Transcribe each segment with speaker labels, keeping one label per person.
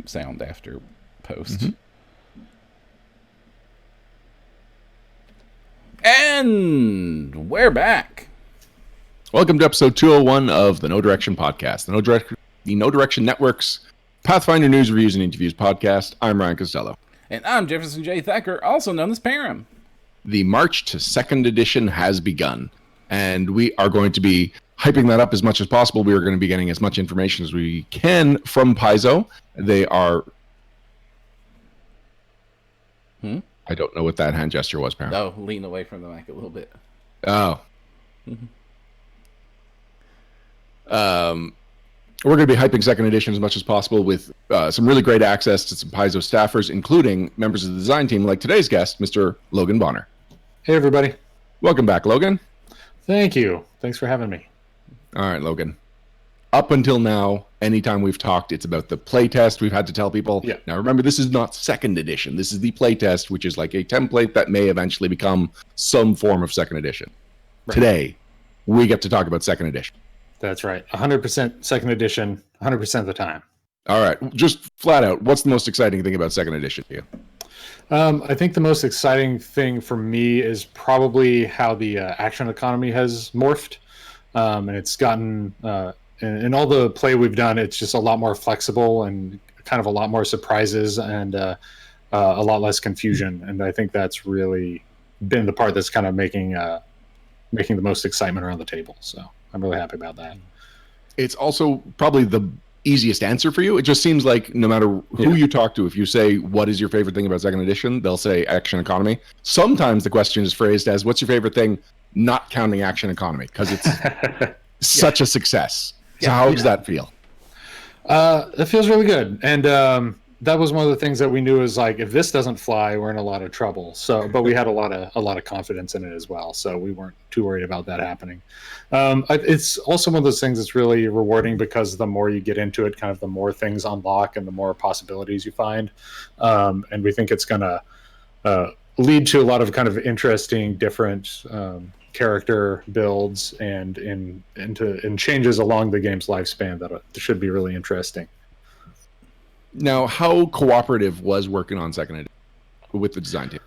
Speaker 1: sound after post. And we're back.
Speaker 2: Welcome to episode 201 of the No Direction Podcast, the No Direction Network's Pathfinder News, Reviews, and Interviews podcast. I'm Ryan Costello.
Speaker 1: And I'm Jefferson J. Thacker, also known as Perram.
Speaker 2: The march to Second Edition has begun, and we are going to be hyping that up as much as possible. We are going to be getting as much information as we can from Paizo. They are... I don't know what that hand gesture was, Perram.
Speaker 1: Oh, lean away from the mic a little bit.
Speaker 2: Oh. We're going to be hyping Second Edition as much as possible with some really great access to some Paizo staffers, including members of the design team, like today's guest, Mr. Logan Bonner.
Speaker 3: Hey, everybody.
Speaker 2: Welcome back, Logan.
Speaker 3: Thank you. Thanks for having me.
Speaker 2: All right, Logan. Up until now, anytime we've talked, it's about the playtest. We've had to tell people.
Speaker 3: Yeah.
Speaker 2: Now, remember, this is not Second Edition. This is the playtest, which is like a template that may eventually become some form of Second Edition. Right. Today, we get to talk about Second Edition.
Speaker 3: That's right. 100% Second Edition, 100% of the time.
Speaker 2: All right. Just flat out, what's the most exciting thing about Second Edition to you?
Speaker 3: I think the most exciting thing for me is probably how the action economy has morphed. And it's gotten, in all the play we've done, it's just a lot more flexible and kind of a lot more surprises and a lot less confusion. And I think that's really been the part that's kind of making the most excitement around the table. So I'm really happy about that.
Speaker 2: It's also probably the easiest answer for you. It just seems like no matter who you talk to, if you say, what is your favorite thing about Second Edition, they'll say action economy. Sometimes the question is phrased as, what's your favorite thing, not counting action economy, because it's such a success. So how does that feel?
Speaker 3: It feels really good. And that was one of the things that we knew is like, if this doesn't fly, we're in a lot of trouble. So, but we had a lot of confidence in it as well. So we weren't too worried about that happening. It's also one of those things that's really rewarding because the more you get into it, kind of the more things unlock and the more possibilities you find. And we think it's going to lead to a lot of kind of interesting, different character builds and changes along the game's lifespan that should be really interesting.
Speaker 2: Now, how cooperative was working on Second Edition with the design team?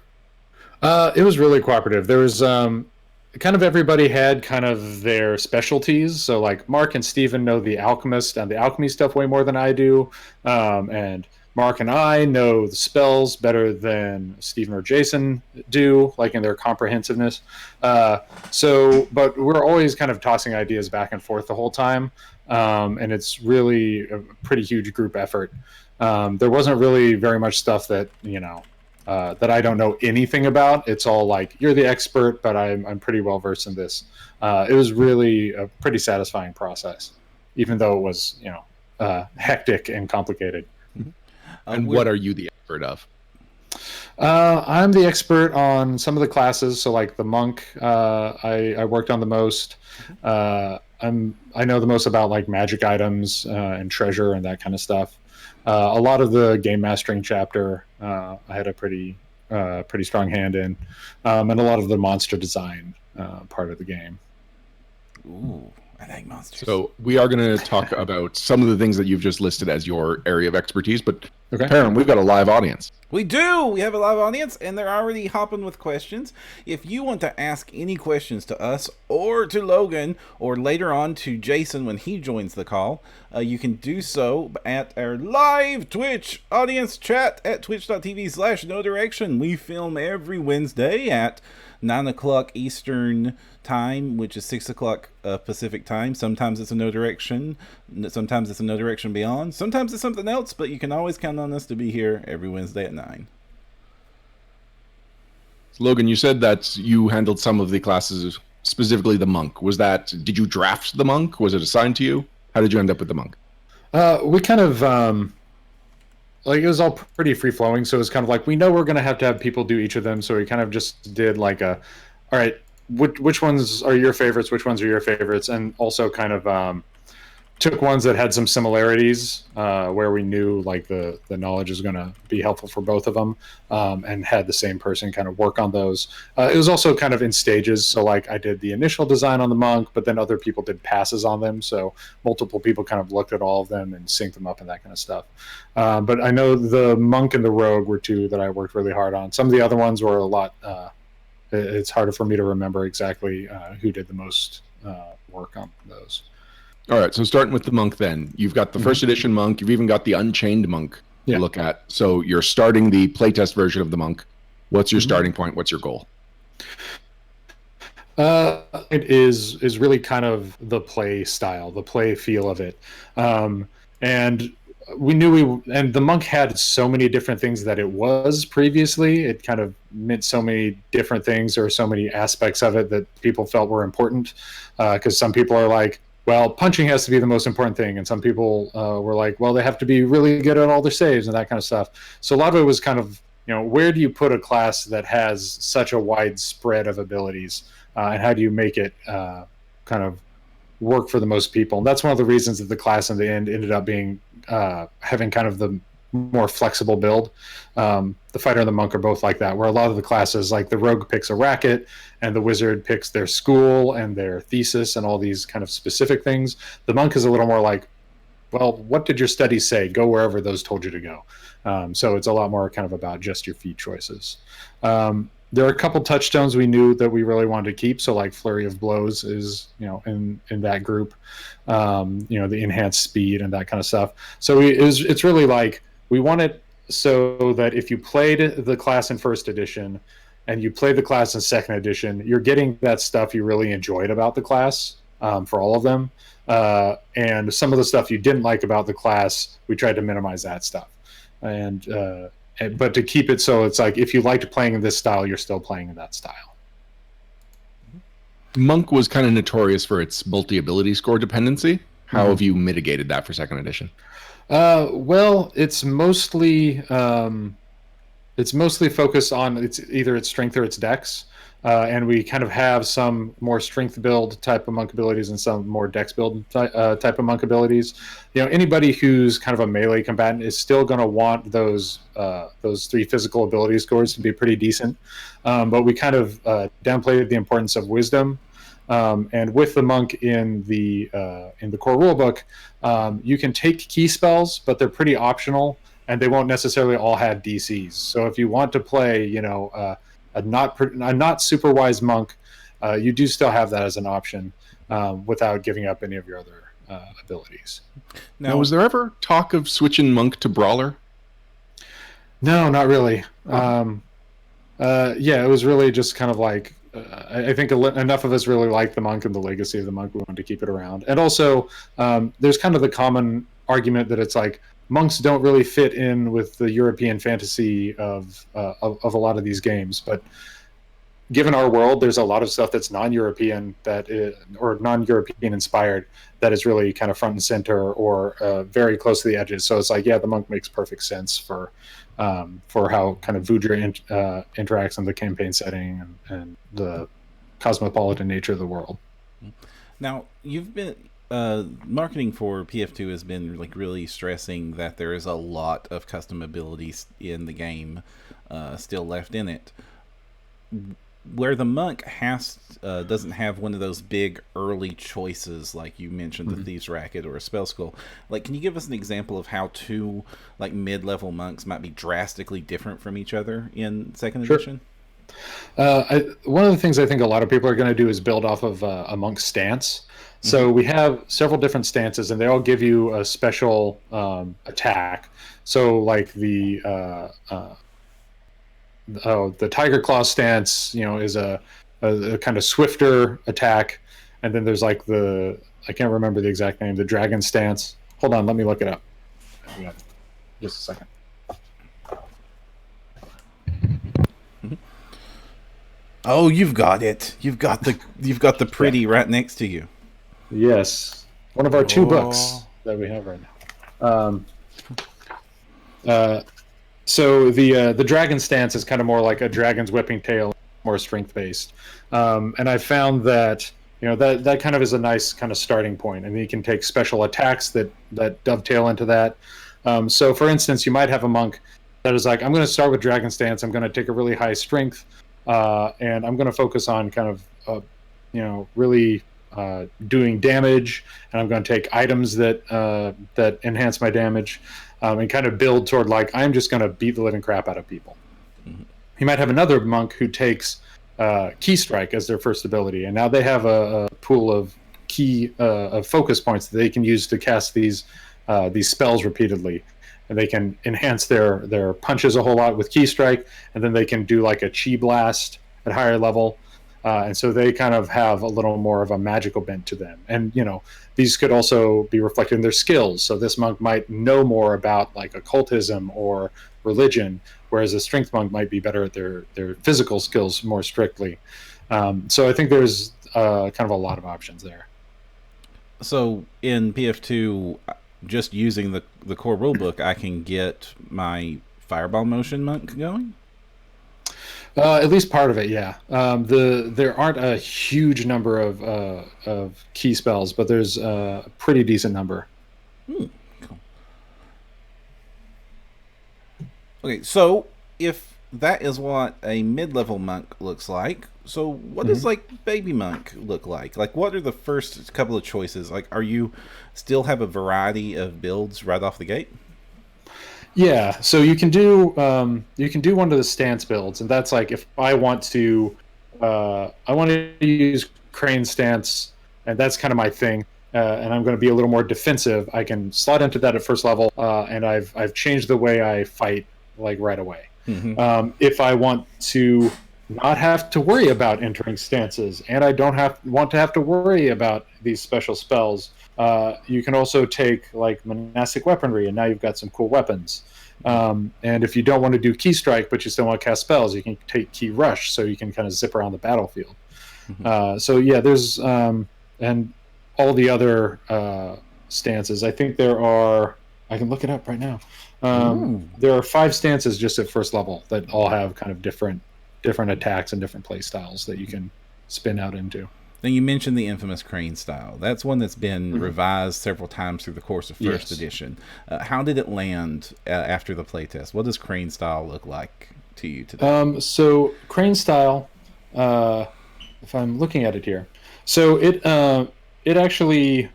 Speaker 3: It was really cooperative. There was kind of everybody had kind of their specialties. So like Mark and Steven know the alchemist and the alchemy stuff way more than I do. And Mark and I know the spells better than Steven or Jason do, like in their comprehensiveness. But we're always kind of tossing ideas back and forth the whole time. And it's really a pretty huge group effort. There wasn't really very much stuff that, that I don't know anything about. It's all like, you're the expert, but I'm pretty well versed in this. It was really a pretty satisfying process, even though it was, hectic and complicated.
Speaker 2: And what are you the expert of?
Speaker 3: I'm the expert on some of the classes. So like the monk, I worked on the most. I know the most about like magic items and treasure and that kind of stuff. A lot of the game mastering chapter, I had a pretty strong hand in, and a lot of the monster design part of the game.
Speaker 1: Ooh, I like monsters.
Speaker 2: So we are going to talk about some of the things that you've just listed as your area of expertise, but
Speaker 3: okay.
Speaker 2: Perram, we've got a live audience.
Speaker 1: We do! We have a live audience, and they're already hopping with questions. If you want to ask any questions to us, or to Logan, or later on to Jason when he joins the call, you can do so at our live Twitch audience chat at twitch.tv/NoDirection. We film every Wednesday at 9 o'clock Eastern time, which is 6 o'clock Pacific time. Sometimes it's a No Direction, sometimes it's a No Direction Beyond, sometimes it's something else, but you can always count on us to be here every Wednesday at 9.
Speaker 2: Logan, you said that you handled some of the classes, specifically the monk. Did you draft the monk? Was it assigned to you? How did you end up with the monk?
Speaker 3: We kind of it was all pretty free flowing, so it was kind of like, we know we're going to have people do each of them, so we kind of just did like all right, which ones are your favorites, which ones are your favorites, and also kind of took ones that had some similarities, where we knew like the knowledge is going to be helpful for both of them, and had the same person kind of work on those. It was also kind of in stages. So like I did the initial design on the monk, but then other people did passes on them. So multiple people kind of looked at all of them and synced them up and that kind of stuff. But I know the monk and the rogue were two that I worked really hard on. Some of the other ones were a lot. It's harder for me to remember exactly who did the most work on those.
Speaker 2: All right, so starting with the monk then. You've got the first edition monk. You've even got the Unchained monk to look at. So you're starting the playtest version of the monk. What's your starting point? What's your goal?
Speaker 3: It is really kind of the play style, the play feel of it. And we knew and the monk had so many different things that it was previously. It kind of meant so many different things, or so many aspects of it that people felt were important. Because some people are like, well, punching has to be the most important thing. And some people were like, well, they have to be really good at all their saves and that kind of stuff. So a lot of it was kind of, where do you put a class that has such a wide spread of abilities? And how do you make it kind of work for the most people? And that's one of the reasons that the class in the end ended up being having kind of the more flexible build. The fighter and the monk are both like that, where a lot of the classes, like the rogue picks a racket and the wizard picks their school and their thesis and all these kind of specific things. The monk is a little more like, well, what did your studies say? Go wherever those told you to go. So it's a lot more kind of about just your feat choices. There are a couple touchstones we knew that we really wanted to keep. So like Flurry of Blows is, in that group, the enhanced speed and that kind of stuff. So it's really like, we want it so that if you played the class in first edition and you played the class in second edition, you're getting that stuff you really enjoyed about the class, for all of them. And some of the stuff you didn't like about the class, we tried to minimize that stuff. But to keep it so it's like, if you liked playing in this style, you're still playing in that style.
Speaker 2: Monk was kind of notorious for its multi-ability score dependency. How have you mitigated that for second edition?
Speaker 3: Well, it's mostly focused on either its strength or its dex. And we kind of have some more strength build type of monk abilities and some more dex build type of monk abilities. Anybody who's kind of a melee combatant is still going to want those 3 physical ability scores to be pretty decent. But we kind of downplayed the importance of wisdom. And with the monk in the core rulebook, you can take key spells, but they're pretty optional, and they won't necessarily all have DCs. So if you want to play, a not super wise monk, you do still have that as an option, without giving up any of your other abilities.
Speaker 2: Now, was there ever talk of switching monk to brawler?
Speaker 3: No, not really. It was really just kind of like, I think enough of us really like the monk and the legacy of the monk. We wanted to keep it around. And also, there's kind of the common argument that it's like, monks don't really fit in with the European fantasy of a lot of these games. But given our world, there's a lot of stuff that's non-European or non-European inspired that is really kind of front and center, or very close to the edges. So it's like, the monk makes perfect sense for how kind of Voodoo interacts in the campaign setting and the cosmopolitan nature of the world.
Speaker 1: Now, you've been marketing for PF2 has been like really stressing that there is a lot of custom abilities in the game still left in it. Where the monk doesn't have one of those big early choices, like you mentioned, the Thieves Racket or a Spell Skull. Like, can you give us an example of how two like mid-level monks might be drastically different from each other in second edition?
Speaker 3: One of the things I think a lot of people are going to do is build off of a monk's stance. So we have several different stances, and they all give you a special attack. So like the Tiger Claw stance, is a kind of swifter attack, and then there's like I can't remember the exact name, the Dragon stance. Hold on, let me look it up. Just a second.
Speaker 1: Oh, you've got it. You've got the pretty right next to you.
Speaker 3: Yes, one of our 2 books that we have right now. So the dragon stance is kind of more like a dragon's whipping tail, more strength based. And I found that that kind of is a nice kind of starting point, and you can take special attacks that dovetail into that. So for instance, you might have a monk that is like, I'm going to start with Dragon Stance, I'm going to take a really high strength, and I'm going to focus on kind of really doing damage, and I'm going to take items that enhance my damage, and kind of build toward like, I'm just going to beat the living crap out of people. Mm-hmm. You might have another monk who takes Key Strike as their first ability, and now they have a pool of of focus points that they can use to cast these spells repeatedly, and they can enhance their punches a whole lot with Key Strike, and then they can do like a Chi Blast at higher level, and so they kind of have a little more of a magical bent to them. And these could also be reflected in their skills. So this monk might know more about like occultism or religion, whereas a strength monk might be better at their physical skills more strictly. So I think there's kind of a lot of options there.
Speaker 1: So in PF2, just using the core rulebook, I can get my Fireball Motion monk going?
Speaker 3: At least part of it, yeah. There aren't a huge number of key spells, but there's a pretty decent number.
Speaker 1: Cool. Okay, so if that is what a mid-level monk looks like, so what does like baby monk look like? Like, what are the first couple of choices? Like, are you still have a variety of builds right off the gate?
Speaker 3: Yeah, so you can do one of the stance builds, and that's like if I want to use Crane Stance, and that's kind of my thing, and I'm going to be a little more defensive. I can slot into that at first level, and I've changed the way I fight like right away. Mm-hmm. If I want to not have to worry about entering stances, and I don't want to have to worry about these special spells, you can also take like monastic weaponry, and now you've got some cool weapons. And if you don't want to do Key Strike, but you still want to cast spells, you can take Key Rush, so you can kind of zip around the battlefield. Mm-hmm. So yeah, there's and all the other stances. I think there are. I can look it up right now. There are 5 stances just at first level that all have kind of different attacks and different play styles that you can spin out into.
Speaker 1: Now, you mentioned the infamous Crane style. That's one that's been revised several times through the course of first edition. How did it land after the playtest? What does Crane style look like to you today?
Speaker 3: So Crane style, if I'm looking at it here, so it actually,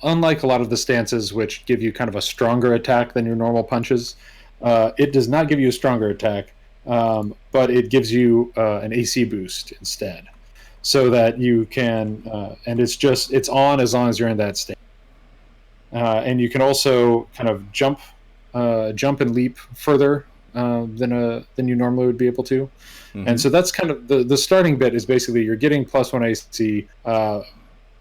Speaker 3: unlike a lot of the stances which give you kind of a stronger attack than your normal punches, it does not give you a stronger attack, but it gives you an AC boost instead. So that you can, and it's on as long as you're in that state. And you can also kind of jump and leap further than you normally would be able to. Mm-hmm. And so that's kind of the starting bit is basically you're getting +1 AC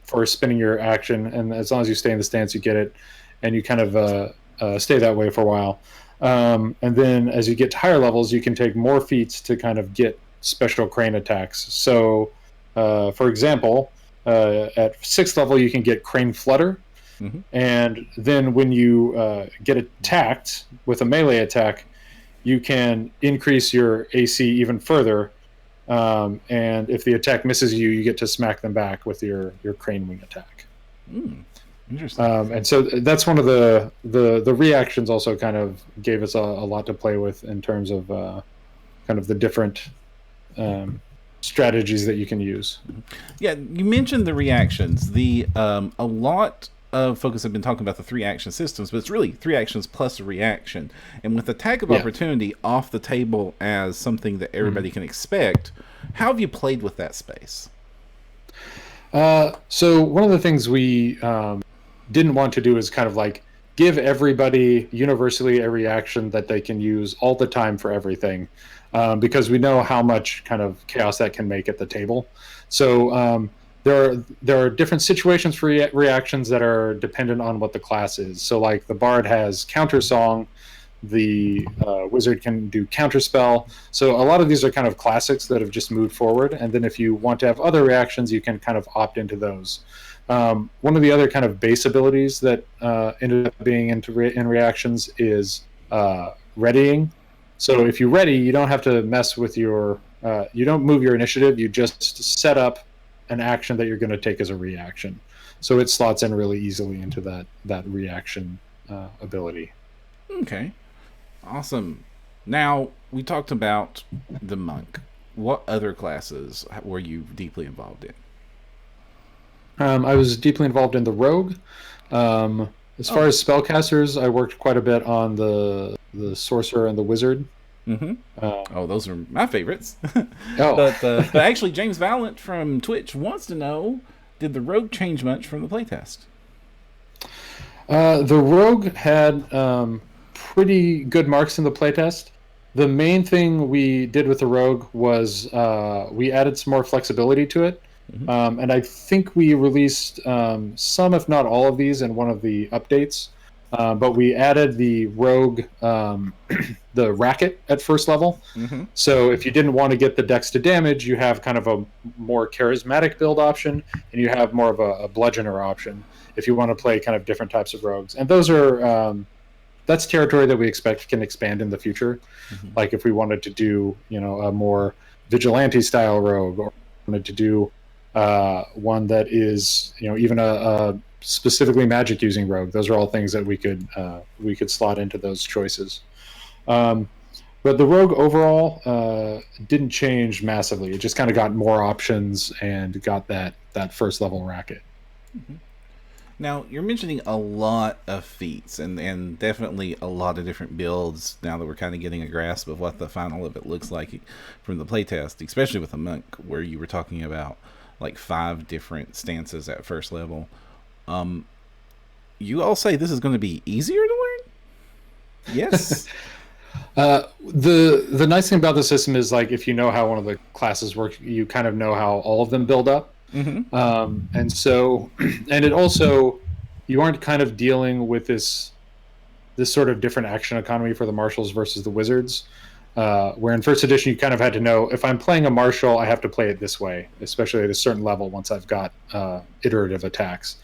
Speaker 3: for spinning your action, and as long as you stay in the stance, you get it, and you kind of stay that way for a while. And then as you get to higher levels, you can take more feats to kind of get special crane attacks. So for example, at 6th level, you can get Crane Flutter, and then when you get attacked with a melee attack, you can increase your AC even further, and if the attack misses you, you get to smack them back with your Crane Wing attack.
Speaker 1: Interesting.
Speaker 3: And so that's one of the reactions also kind of gave us a lot to play with in terms of kind of the different strategies that you can use.
Speaker 1: Yeah, you mentioned the reactions. A lot of folks have been talking about the 3 action systems, but it's really 3 actions plus a reaction. And with attack of opportunity off the table as something that everybody can expect, how have you played with that space?
Speaker 3: So one of the things we didn't want to do is kind of like give everybody universally a reaction that they can use all the time for everything. Because we know how much kind of chaos that can make at the table. So there are different situations for reactions that are dependent on what the class is. So like the Bard has Counter Song, the Wizard can do Counter Spell. So a lot of these are kind of classics that have just moved forward. And then if you want to have other reactions, you can kind of opt into those. One of the other kind of base abilities that ended up being in reactions is readying. So if you ready, you don't have to mess with you don't move your initiative. You just set up an action that you're going to take as a reaction. So it slots in really easily into that reaction ability.
Speaker 1: Okay, awesome. Now, we talked about the monk. What other classes were you deeply involved in?
Speaker 3: I was deeply involved in the rogue. As far as spellcasters, I worked quite a bit on the sorcerer and the wizard.
Speaker 1: Oh, those are my favorites.
Speaker 3: Oh.
Speaker 1: But actually, James Valent from Twitch wants to know, did the rogue change much from the playtest?
Speaker 3: The rogue had pretty good marks in the playtest. The main thing we did with the rogue was we added some more flexibility to it. And I think we released some, if not all of these in one of the updates. But we added the rogue, the racket at first level. So if you didn't want to get the dex to damage, you have kind of a more charismatic build option, and you have more of a bludgeoner option if you want to play kind of different types of rogues. And those are that's territory that we expect can expand in the future. Like if we wanted to do, a more vigilante style rogue, or wanted to do one that is, even a specifically magic using rogue. Those are all things that we could slot into those choices. But the rogue overall didn't change massively. It just kind of got more options and got that first level racket.
Speaker 1: Now, you're mentioning a lot of feats and definitely a lot of different builds now that we're kind of getting a grasp of what the final of it looks like from the playtest, especially with a monk, where you were talking about like 5 different stances at first level. You all say this is going to be easier to learn? Yes.
Speaker 3: The nice thing about the system is, like, if you know how one of the classes works, you kind of know how all of them build up. And so, and it also, you aren't kind of dealing with this sort of different action economy for the marshals versus the wizards. Where in first edition, you kind of had to know, if I'm playing a marshal, I have to play it this way, especially at a certain level once I've got iterative attacks.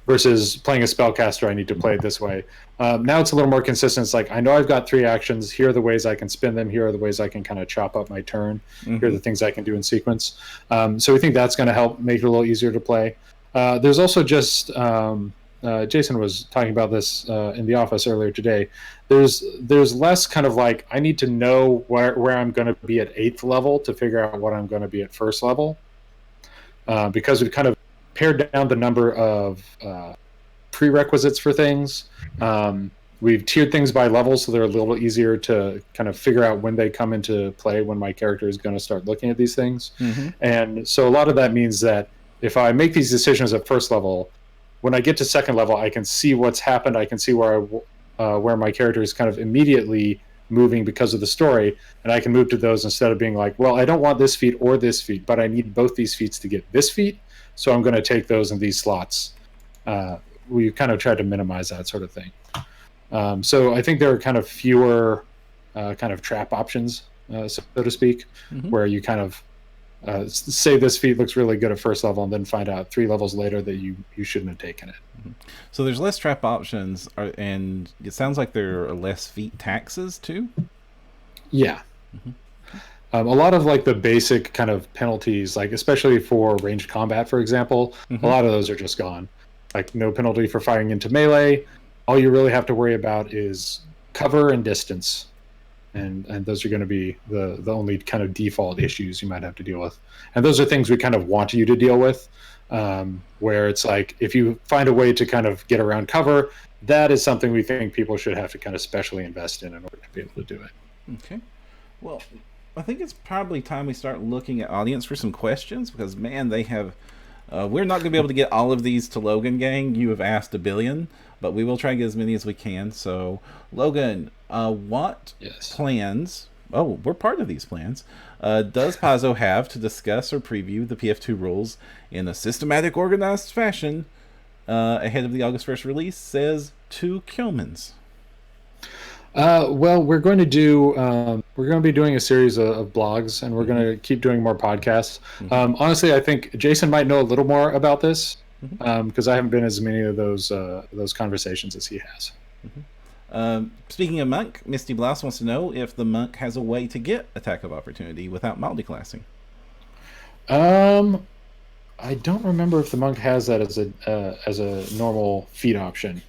Speaker 3: Versus playing a spellcaster, I need to play it this way. Now it's a little more consistent. It's like, I know I've got 3 actions. Here are the ways I can spin them. Here are the ways I can kind of chop up my turn. Here are the things I can do in sequence. So we think that's going to help make it a little easier to play. There's also just... Jason was talking about this in the office earlier today. There's less kind of like, I need to know where I'm going to be at 8th level to figure out what I'm going to be at first level, because we've kind of pared down the number of prerequisites for things. We've tiered things by level, so they're a little easier to kind of figure out when they come into play, when my character is going to start looking at these things. And so a lot of that means that if I make these decisions at first level, when I get to second level, I can see what's happened. I can see where my character is kind of immediately moving because of the story, and I can move to those instead of being like, well, I don't want this feat or this feat, but I need both these feats to get this feat, so I'm going to take those in these slots. We kind of tried to minimize that sort of thing. So I think there are kind of fewer kind of trap options, so to speak, where you kind of say this feat looks really good at first level and then find out 3 levels later that you shouldn't have taken it.
Speaker 1: So there's less trap options, and it sounds like there are less feat taxes too?
Speaker 3: Yeah. A lot of like the basic kind of penalties, like especially for ranged combat, for example, a lot of those are just gone. Like no penalty for firing into melee. All you really have to worry about is cover and distance. And those are going to be the only kind of default issues you might have to deal with. And those are things we kind of want you to deal with, where it's like, if you find a way to kind of get around cover, that is something we think people should have to kind of specially invest in order to be able to do it.
Speaker 1: Okay. Well, I think it's probably time we start looking at audience for some questions, because, man, they have... we're not going to be able to get all of these to Logan, gang. You have asked a billion, but we will try to get as many as we can. So, Logan, what plans... Oh, we're part of these plans. Does Paizo have to discuss or preview the PF2 rules in a systematic, organized fashion ahead of the August 1st release? Says 2 Kilmans.
Speaker 3: Well, we're going to be doing a series of blogs, and we're going to keep doing more podcasts. Honestly, I think Jason might know a little more about this, because I haven't been as many of those conversations as he has.
Speaker 1: Speaking of monk, Misty Blouse wants to know if the monk has a way to get attack of opportunity without multi-classing.
Speaker 3: I don't remember if the monk has that as a normal feat option.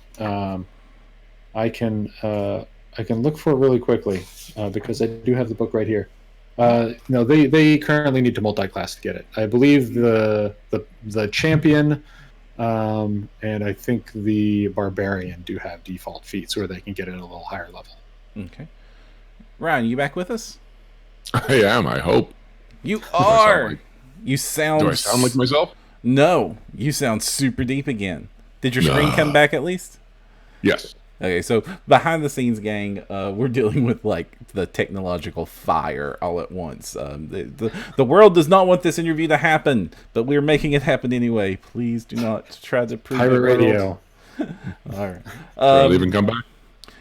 Speaker 3: I can look for it really quickly because I do have the book right here. No, they currently need to multi-class to get it. I believe the champion and I think the barbarian do have default feats where they can get it at a little higher level.
Speaker 1: Okay. Ryan, you back with us?
Speaker 2: I am. I hope.
Speaker 1: You are. You
Speaker 2: Do
Speaker 1: sound.
Speaker 2: I sound like myself?
Speaker 1: No, you sound super deep again. Did your screen come back at least?
Speaker 2: Yes.
Speaker 1: Okay, so behind the scenes, gang, we're dealing with like the technological fire all at once. The world does not want this interview to happen, but we're making it happen anyway. Please do not try to prove
Speaker 3: Pirate
Speaker 1: it.
Speaker 3: radio.
Speaker 1: All right.
Speaker 2: Should I leave and come back?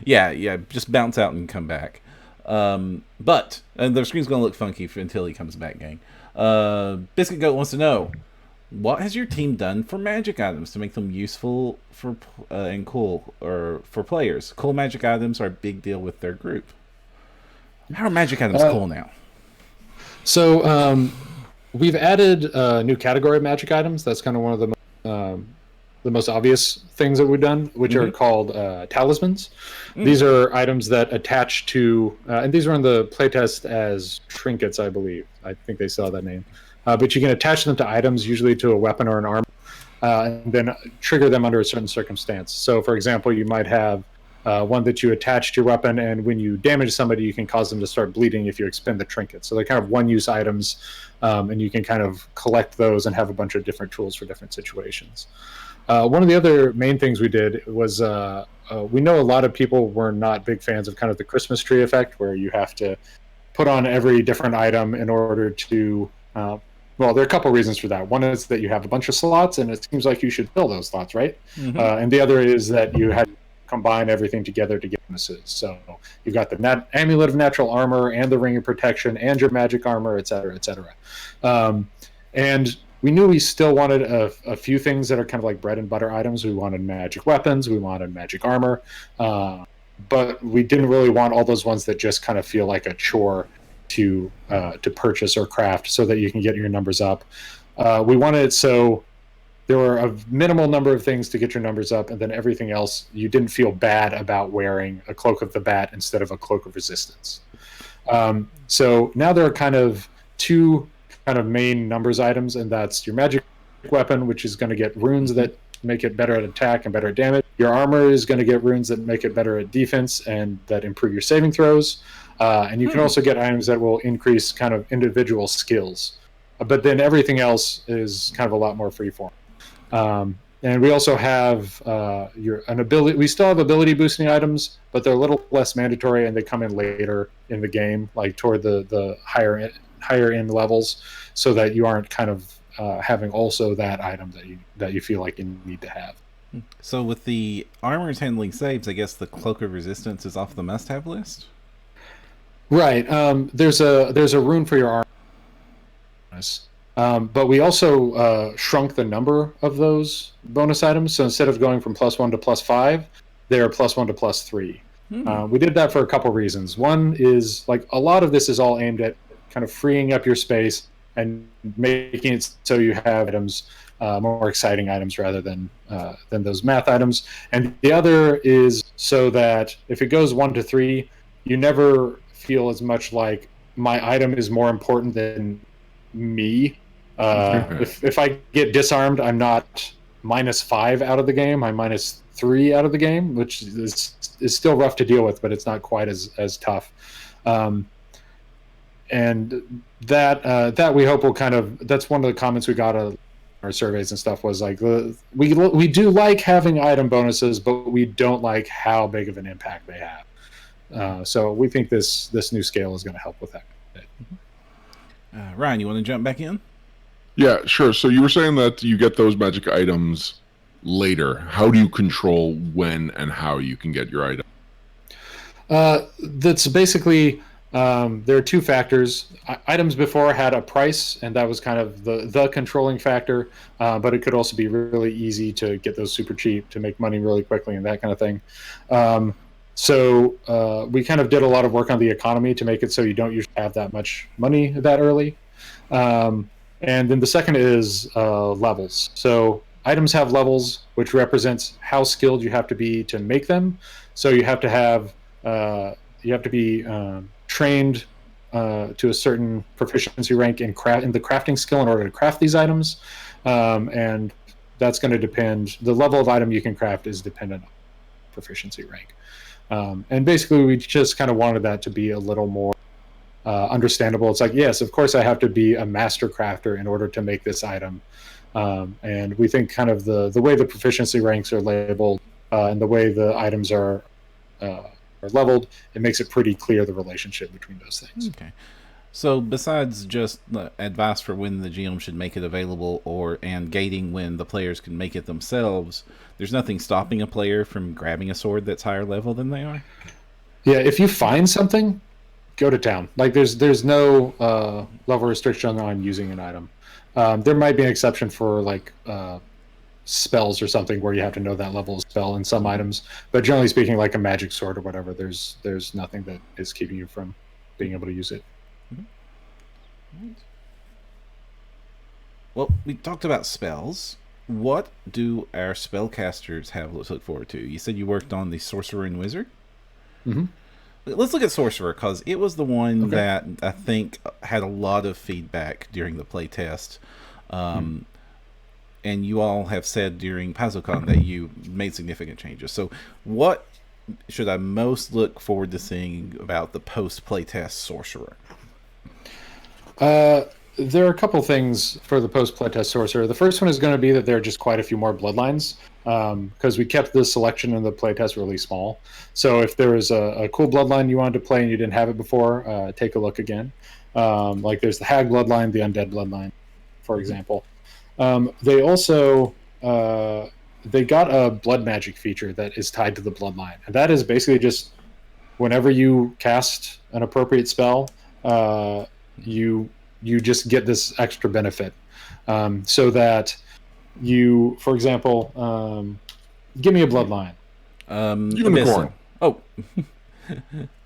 Speaker 1: Yeah, just bounce out and come back. But the screen's gonna look funky until he comes back, gang. Biscuit Goat wants to know, what has your team done for magic items to make them useful for and cool or for players? Cool magic items are a big deal with their group. How are magic items cool now?
Speaker 3: So we've added a new category of magic items. That's kind of one of the most obvious things that we've done, which are called talismans. These are items that attach to, and these are in the playtest as trinkets, I believe. I think they still have that name. But you can attach them to items, usually to a weapon or an armor, and then trigger them under a certain circumstance. So, for example, you might have one that you attach to your weapon, and when you damage somebody, you can cause them to start bleeding if you expend the trinket. So they're kind of one-use items, and you can kind of collect those and have a bunch of different tools for different situations. One of the other main things we did was we know a lot of people were not big fans of kind of the Christmas tree effect, where you have to put on every different item in order to well, there are a couple reasons for that. One is that you have a bunch of slots, and it seems like you should fill those slots, right? And the other is that you had to combine everything together to get bonuses. So you've got the amulet of natural armor and the ring of protection and your magic armor, et cetera, et cetera. And we knew we still wanted a few things that are kind of like bread and butter items. We wanted magic weapons, we wanted magic armor, but we didn't really want all those ones that just kind of feel like a chore to purchase or craft so that you can get your numbers up. We wanted it so there were a minimal number of things to get your numbers up, and then everything else, you didn't feel bad about wearing a Cloak of the Bat instead of a Cloak of Resistance. So now there are kind of two kind of main numbers items, and that's your magic weapon, which is going to get runes that make it better at attack and better at damage. Your armor is going to get runes that make it better at defense and that improve your saving throws. And you can also get items that will increase kind of individual skills. But then everything else is kind of a lot more freeform. And we also have an ability. We still have ability boosting items, but they're a little less mandatory, and they come in later in the game, like toward the higher end levels, so that you aren't kind of having also that item that you feel like you need to have.
Speaker 1: So with the armors handling saves, I guess the Cloak of Resistance is off the must-have list.
Speaker 3: Right. There's a rune for your armor. But we also shrunk the number of those bonus items. So instead of going from +1 to +5, they're +1 to +3. We did that for a couple reasons. One is, like, a lot of this is all aimed at kind of freeing up your space and making it so you have items, more exciting items rather than those math items. And the other is so that if it goes 1 to 3, you never feel as much like my item is more important than me. If I get disarmed, I'm not -5 out of the game. I'm -3 out of the game, which is still rough to deal with, but it's not quite as tough. And that we hope will kind of, that's one of the comments we got out of our surveys and stuff, was like, we do like having item bonuses, but we don't like how big of an impact they have. So we think this new scale is going to help with that.
Speaker 1: Ryan, you want to jump back in?
Speaker 2: Yeah, sure. So you were saying that you get those magic items later. How do you control when and how you can get your item?
Speaker 3: That's basically, there are two factors. Items before had a price, and that was kind of the controlling factor, but it could also be really easy to get those super cheap to make money really quickly and that kind of thing. So we kind of did a lot of work on the economy to make it so you don't usually have that much money that early. And then the second is levels. So items have levels, which represents how skilled you have to be to make them. So you have to have be trained to a certain proficiency rank in the crafting skill in order to craft these items, and that's going to depend. The level of item you can craft is dependent on proficiency rank, and basically we just kind of wanted that to be a little more understandable. It's like, yes, of course I have to be a master crafter in order to make this item, and we think kind of the way the proficiency ranks are labeled and the way the items are leveled, it makes it pretty clear the relationship between those things.
Speaker 1: Okay. So besides just advice for when the GM should make it available and gating when the players can make it themselves, there's nothing stopping a player from grabbing a sword that's higher level than they are?
Speaker 3: Yeah, if you find something, go to town. Like there's no level restriction on using an item. There might be an exception for like spells or something where you have to know that level of spell in some items, but generally speaking, like a magic sword or whatever, there's nothing that is keeping you from being able to use it.
Speaker 1: Right. Well, we talked about spells. What do our spellcasters have to look forward to? You said you worked on the sorcerer and wizard.
Speaker 3: Mm-hmm.
Speaker 1: Let's look at sorcerer, because it was the one that I think had a lot of feedback during the playtest. And you all have said during PaizoCon that you made significant changes. So what should I most look forward to seeing about the post-playtest sorcerer?
Speaker 3: There are a couple things for the post-playtest sorcerer. The first one is going to be that there are just quite a few more bloodlines, because we kept the selection in the playtest really small. So if there was a cool bloodline you wanted to play and you didn't have it before, take a look again. Like there's the hag bloodline, the undead bloodline, for example. They also they got a blood magic feature that is tied to the bloodline, and that is basically just whenever you cast an appropriate spell, you just get this extra benefit, so that you, for example, give me a bloodline.
Speaker 2: Unicorn.
Speaker 1: Oh,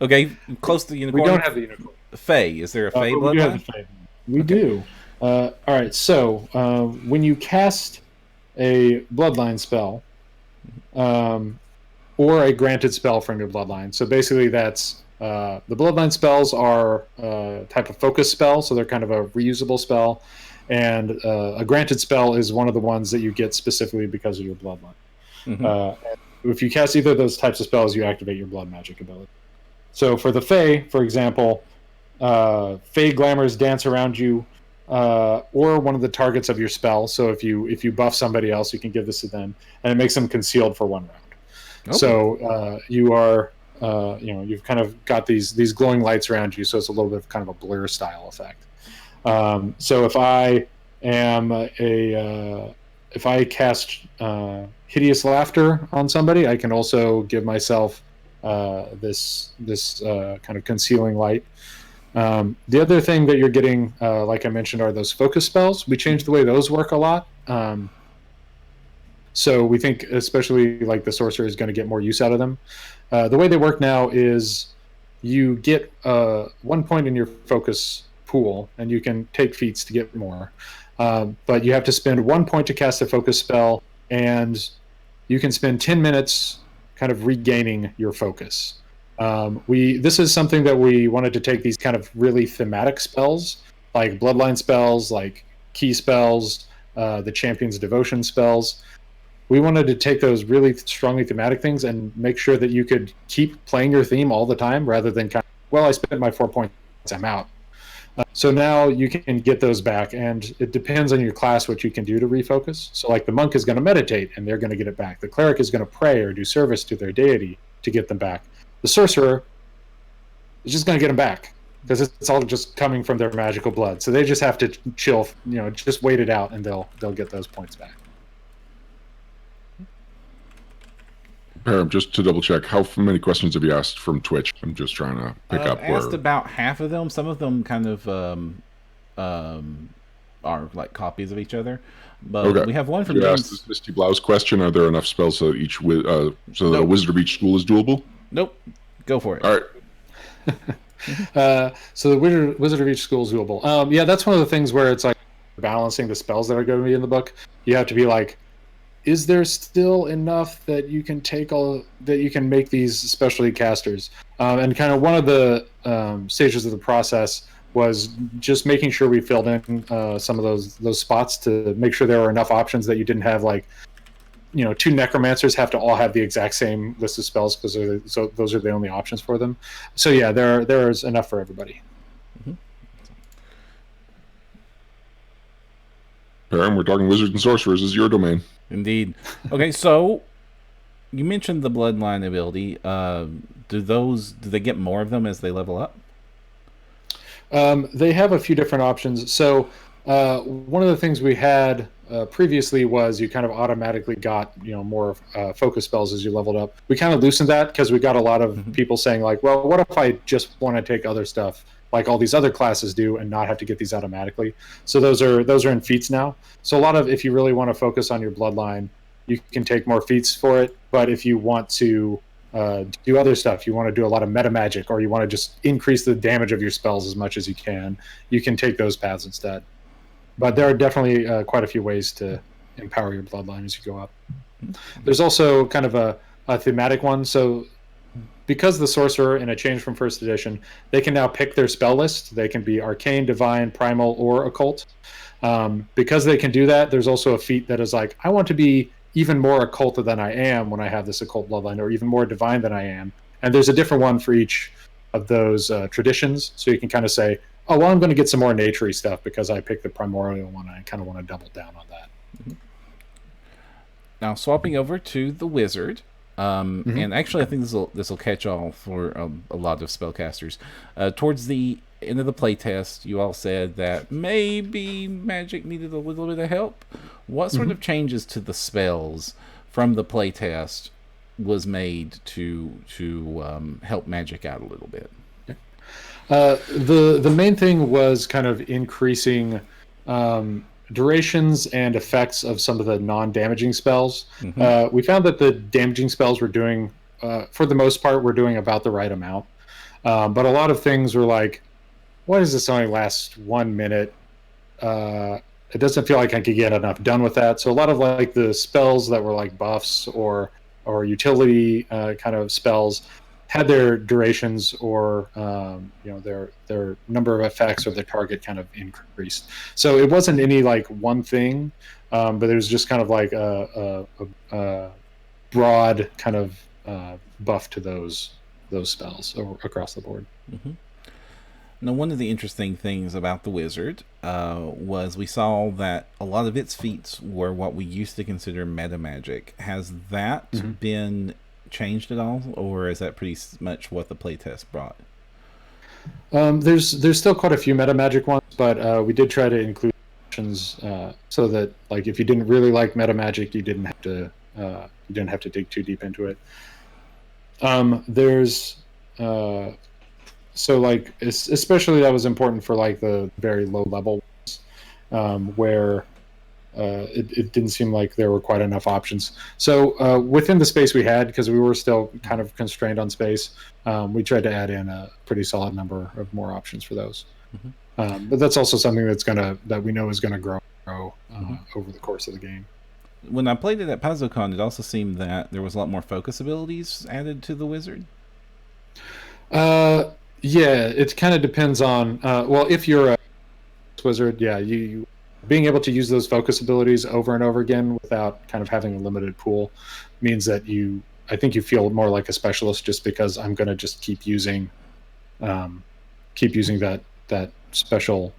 Speaker 1: okay, close to unicorn.
Speaker 3: We don't have the unicorn.
Speaker 1: Fae. Is there a Fae bloodline?
Speaker 3: We do have the Fae. We do. All right, so when you cast a bloodline spell, or a granted spell from your bloodline, so basically that's the bloodline spells are a type of focus spell, so they're kind of a reusable spell, and a granted spell is one of the ones that you get specifically because of your bloodline. Mm-hmm. If you cast either of those types of spells, you activate your blood magic ability. So for the Fae, for example, Fae glamours dance around you, or one of the targets of your spell. So if you buff somebody else, you can give this to them, and it makes them concealed for 1 round. Okay. So you are, you've kind of got these glowing lights around you, so it's a little bit of kind of a blur style effect. So if I am if I cast hideous laughter on somebody, I can also give myself this kind of concealing light. The other thing that you're getting, like I mentioned, are those focus spells. We changed the way those work a lot. So we think especially like the sorcerer is going to get more use out of them. The way they work now is you get 1 point in your focus pool, and you can take feats to get more. But you have to spend 1 point to cast a focus spell, and you can spend 10 minutes kind of regaining your focus. This is something that we wanted to take these kind of really thematic spells, like bloodline spells, like key spells, the champion's devotion spells. We wanted to take those really strongly thematic things and make sure that you could keep playing your theme all the time, rather than kind of, well, I spent my 4 points, I'm out. So now you can get those back, and it depends on your class what you can do to refocus. So like the monk is going to meditate, and they're going to get it back. The cleric is going to pray or do service to their deity to get them back. The sorcerer is just going to get them back, because it's all just coming from their magical blood. So they just have to chill, just wait it out, and they'll get those points back.
Speaker 2: Perram, just to double check, how many questions have you asked from Twitch? I'm just trying to pick up.
Speaker 1: Asked about half of them. Some of them kind of are like copies of each other. But okay. We have one from James.
Speaker 2: Asked this Misty Blouse question: are there enough spells so that a wizard of each school is doable?
Speaker 1: Nope. Go for it.
Speaker 2: All right.
Speaker 3: So the wizard of each school is doable. Yeah, that's one of the things where it's like balancing the spells that are going to be in the book, you have to be like, is there still enough that you can make these specialty casters? And kind of one of the stages of the process was just making sure we filled in some of those spots to make sure there were enough options that you didn't have like, two necromancers have to all have the exact same list of spells because those are the only options for them. So yeah, there is enough for everybody.
Speaker 2: Perram, we're talking wizards and sorcerers. This is your domain.
Speaker 1: Indeed. Okay, so you mentioned the bloodline ability. Do they get more of them as they level up?
Speaker 3: They have a few different options. So one of the things we had previously was you kind of automatically got more focus spells as you leveled up. We kind of loosened that because we got a lot of people saying like, well, what if I just want to take other stuff like all these other classes do and not have to get these automatically? So those are in feats now. So a lot of, if you really want to focus on your bloodline, you can take more feats for it. But if you want to do other stuff, you want to do a lot of meta magic, or you want to just increase the damage of your spells as much as you can take those paths instead. But there are definitely quite a few ways to empower your bloodline as you go up. There's also kind of a thematic one. So because the sorcerer, in a change from first edition, they can now pick their spell list. They can be arcane, divine, primal, or occult. Because they can do that, there's also a feat that is like, I want to be even more occult than I am when I have this occult bloodline, or even more divine than I am. And there's a different one for each of those traditions. So you can kind of say, oh, well, I'm going to get some more naturey stuff because I picked the primordial one. I kind of want to double down on that.
Speaker 1: Now, swapping over to the wizard. And actually, I think this will catch all for a lot of spellcasters. Towards the end of the playtest, you all said that maybe magic needed a little bit of help. What sort of changes to the spells from the playtest was made to help magic out a little bit?
Speaker 3: The main thing was kind of increasing durations and effects of some of the non-damaging spells. We found that the damaging spells were doing, for the most part, were doing about the right amount. But a lot of things were like, why does this only last 1 minute? It doesn't feel like I could get enough done with that. So a lot of like the spells that were like buffs or utility kind of spells had their durations or their number of effects or their target kind of increased. So it wasn't any like one thing, but it was just kind of like a broad kind of buff to those spells across the board.
Speaker 1: Now, one of the interesting things about the wizard was we saw that a lot of its feats were what we used to consider meta magic. Has that been changed at all, or is that pretty much what the playtest brought?
Speaker 3: There's still quite a few meta magic ones, but we did try to include options so that like if you didn't really like meta magic, you didn't have to dig too deep into it. There's so like especially that was important for like the very low level ones, where it didn't seem like there were quite enough options. So within the space we had, because we were still kind of constrained on space, we tried to add in a pretty solid number of more options for those. But that's also something that we know is gonna grow over the course of the game.
Speaker 1: When I played it at PaizoCon, it also seemed that there was a lot more focus abilities added to the wizard.
Speaker 3: Yeah, it kind of depends on well, if you're a wizard, yeah, you being able to use those focus abilities over and over again without kind of having a limited pool means that I think you feel more like a specialist, just because I'm going to just keep using that special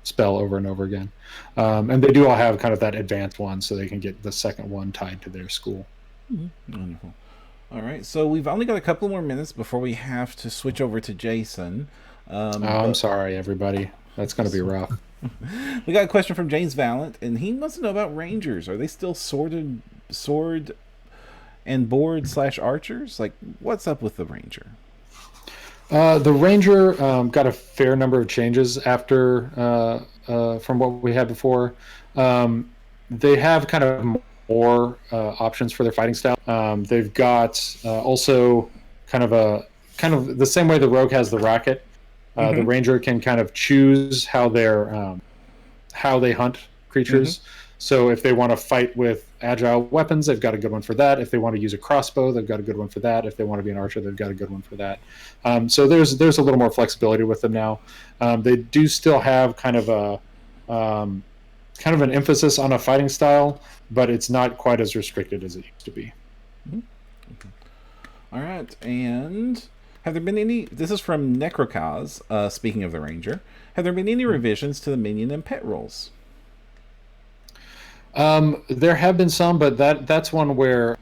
Speaker 3: spell over and over again. And they do all have kind of that advanced one, so they can get the second one tied to their school.
Speaker 1: Wonderful. All right, so we've only got a couple more minutes before we have to switch over to Jason.
Speaker 3: I'm sorry, everybody. That's going to be rough.
Speaker 1: We got a question from James Valent, and he wants to know about rangers. Are they still sword and board / archers? Like, what's up with the ranger?
Speaker 3: The ranger got a fair number of changes after from what we had before. They have kind of more options for their fighting style. They've got also kind of the same way the rogue has the rocket. The ranger can kind of choose how their how they hunt creatures. So if they want to fight with agile weapons, they've got a good one for that. If they want to use a crossbow, they've got a good one for that. If they want to be an archer, they've got a good one for that. So there's a little more flexibility with them now. They do still have kind of an emphasis on a fighting style, but it's not quite as restricted as it used to be.
Speaker 1: All right, and have there been any? This is from Necrokaz. Speaking of the ranger, have there been any revisions to the minion and pet roles?
Speaker 3: There have been some, but that's one where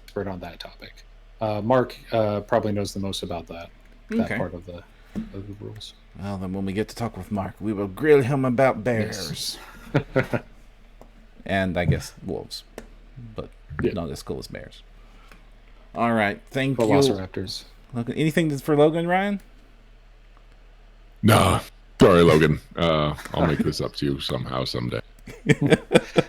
Speaker 3: expert on that topic. Mark probably knows the most about that part of the rules.
Speaker 1: Well, then when we get to talk with Mark, we will grill him about bears. Yes. And I guess wolves, but not as cool as bears. All right, thank you.
Speaker 3: Velociraptors.
Speaker 1: Logan, anything for Logan, Ryan?
Speaker 2: Nah, sorry, Logan. I'll make this up to you somehow, someday.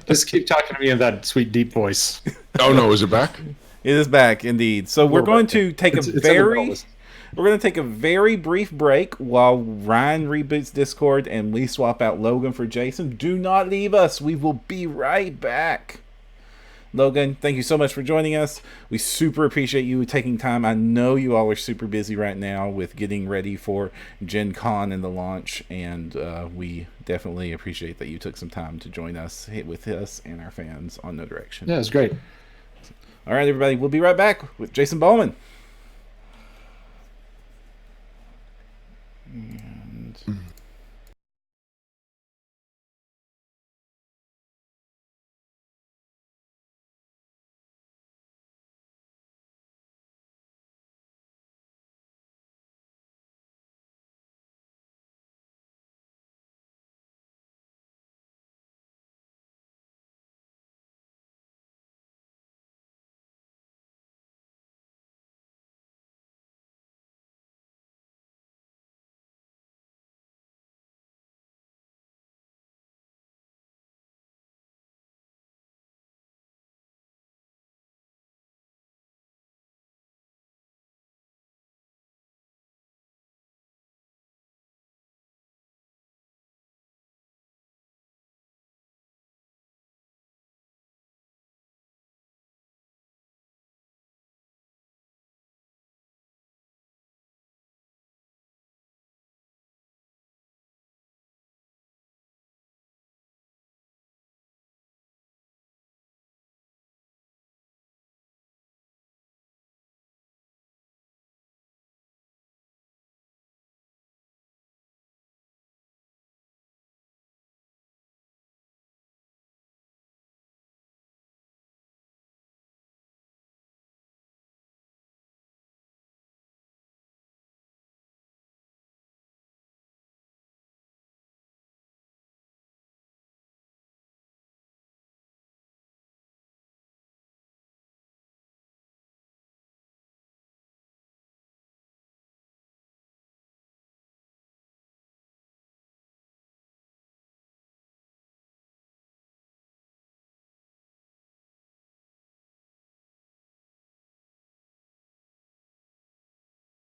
Speaker 3: Just keep talking to me in that sweet, deep voice.
Speaker 2: Oh no, is it back?
Speaker 1: It is back, indeed. So we're going to take we're going to take a very brief break while Ryan reboots Discord and we swap out Logan for Jason. Do not leave us. We will be right back. Logan, thank you so much for joining us. We super appreciate you taking time. I know you all are super busy right now with getting ready for Gen Con and the launch, and we definitely appreciate that you took some time to join us with us and our fans on No Direction.
Speaker 3: Yeah, it's great.
Speaker 1: All right, everybody, we'll be right back with Jason Bulmahn. And...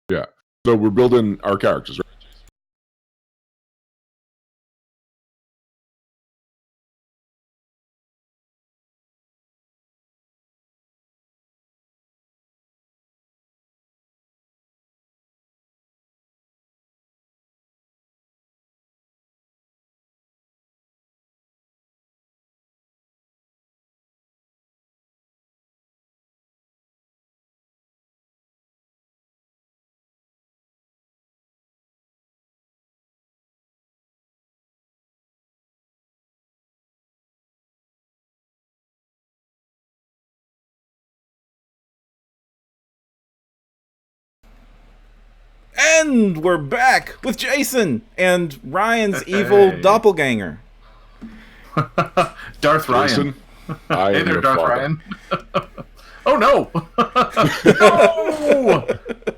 Speaker 2: Yeah. So we're building our characters, right?
Speaker 1: And we're back with Jason and Ryan's evil doppelganger.
Speaker 4: Darth Ryan.
Speaker 2: Jason, I
Speaker 4: Hey
Speaker 2: am
Speaker 4: there,
Speaker 2: your
Speaker 4: Darth
Speaker 2: father.
Speaker 4: Ryan. Oh no! No!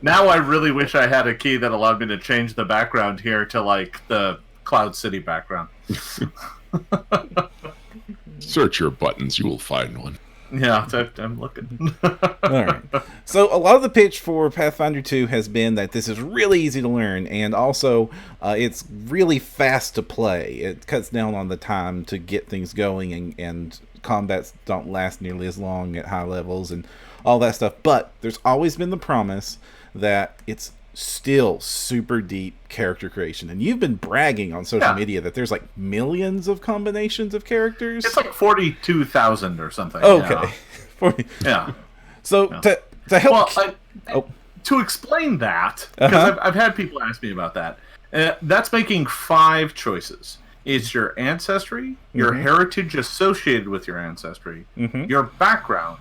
Speaker 4: Now I really wish I had a key that allowed me to change the background here to like the Cloud City background.
Speaker 2: Search your buttons, you will find one.
Speaker 4: Yeah, I'm looking.
Speaker 1: All right. So a lot of the pitch for Pathfinder 2 has been that this is really easy to learn, and also it's really fast to play. It cuts down on the time to get things going, and combats don't last nearly as long at high levels and all that stuff. But there's always been the promise that it's still super deep character creation, and you've been bragging on social media that there's like millions of combinations of characters.
Speaker 4: It's like 42,000 or something.
Speaker 1: Okay.
Speaker 4: Yeah.
Speaker 1: So to help,
Speaker 4: to explain that, because I've had people ask me about that. That's making 5 choices. It's your ancestry, your heritage associated with your ancestry, your background,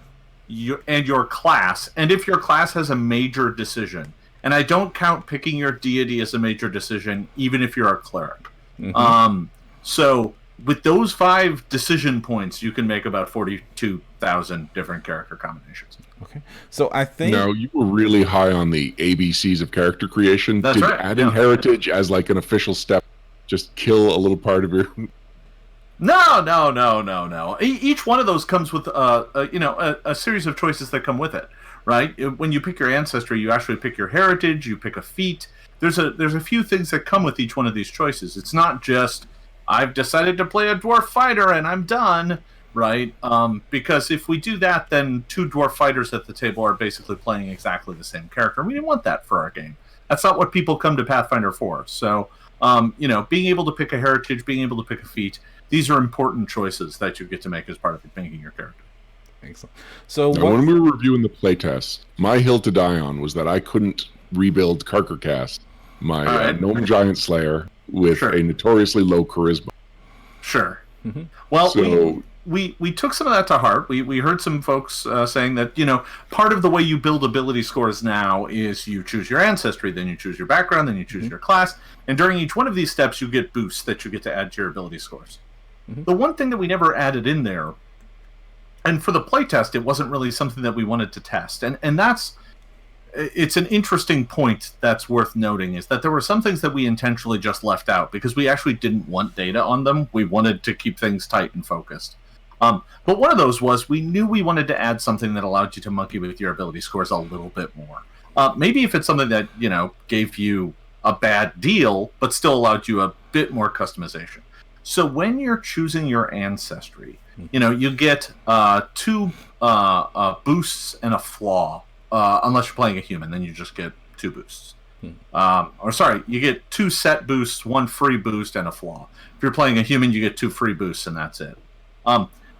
Speaker 4: and your class. And if your class has a major decision, and I don't count picking your deity as a major decision, even if you're a cleric. So with those 5 decision points, you can make about 42,000 different character combinations.
Speaker 1: Okay. So I think...
Speaker 2: No, you were really high on the ABCs of character creation.
Speaker 4: That's right.
Speaker 2: Adding heritage as like an official step just kill a little part of your...
Speaker 4: No. Each one of those comes with a series of choices that come with it, right? When you pick your ancestry, you actually pick your heritage, you pick a feat. There's a few things that come with each one of these choices. It's not just, I've decided to play a dwarf fighter and I'm done, right? Because if we do that, then 2 dwarf fighters at the table are basically playing exactly the same character. We didn't want that for our game. That's not what people come to Pathfinder for. So, being able to pick a heritage, being able to pick a feat, these are important choices that you get to make as part of making your character.
Speaker 1: Excellent. So
Speaker 2: when we were reviewing the playtest, my hill to die on was that I couldn't rebuild Carkercast, my gnome giant slayer, with a notoriously low charisma.
Speaker 4: Sure. Well, so, we took some of that to heart. We heard some folks saying that, part of the way you build ability scores now is you choose your ancestry, then you choose your background, then you choose your class, and during each one of these steps you get boosts that you get to add to your ability scores. The one thing that we never added in there, and for the playtest, it wasn't really something that we wanted to test, and it's an interesting point that's worth noting, is that there were some things that we intentionally just left out because we actually didn't want data on them. We wanted to keep things tight and focused. But one of those was we knew we wanted to add something that allowed you to monkey with your ability scores a little bit more. Maybe if it's something that, gave you a bad deal, but still allowed you a bit more customization. So when you're choosing your ancestry, you get 2 boosts and a flaw. Unless you're playing a human, then you just get 2 boosts. You get 2 set boosts, 1 free boost, and a flaw. If you're playing a human, you get 2 free boosts, and that's it.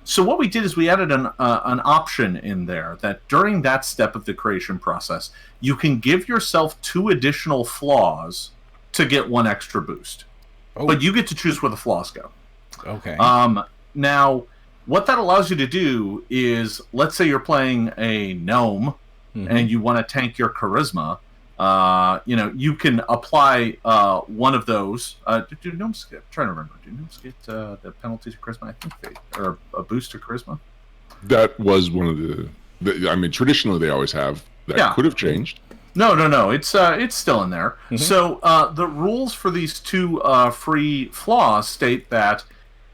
Speaker 4: So what we did is we added an option in there that during that step of the creation process, you can give yourself 2 additional flaws to get 1 extra boost. But you get to choose where the flaws go.
Speaker 1: Okay.
Speaker 4: Now, what that allows you to do is, let's say you're playing a gnome, and you want to tank your charisma, you can apply one of those. Do gnomes get? I'm trying to remember. Do gnomes get the penalty to charisma? I think or a boost to charisma.
Speaker 2: That was one of the. Traditionally they always have. That could have changed.
Speaker 4: No. It's still in there. So the rules for these 2 free flaws state that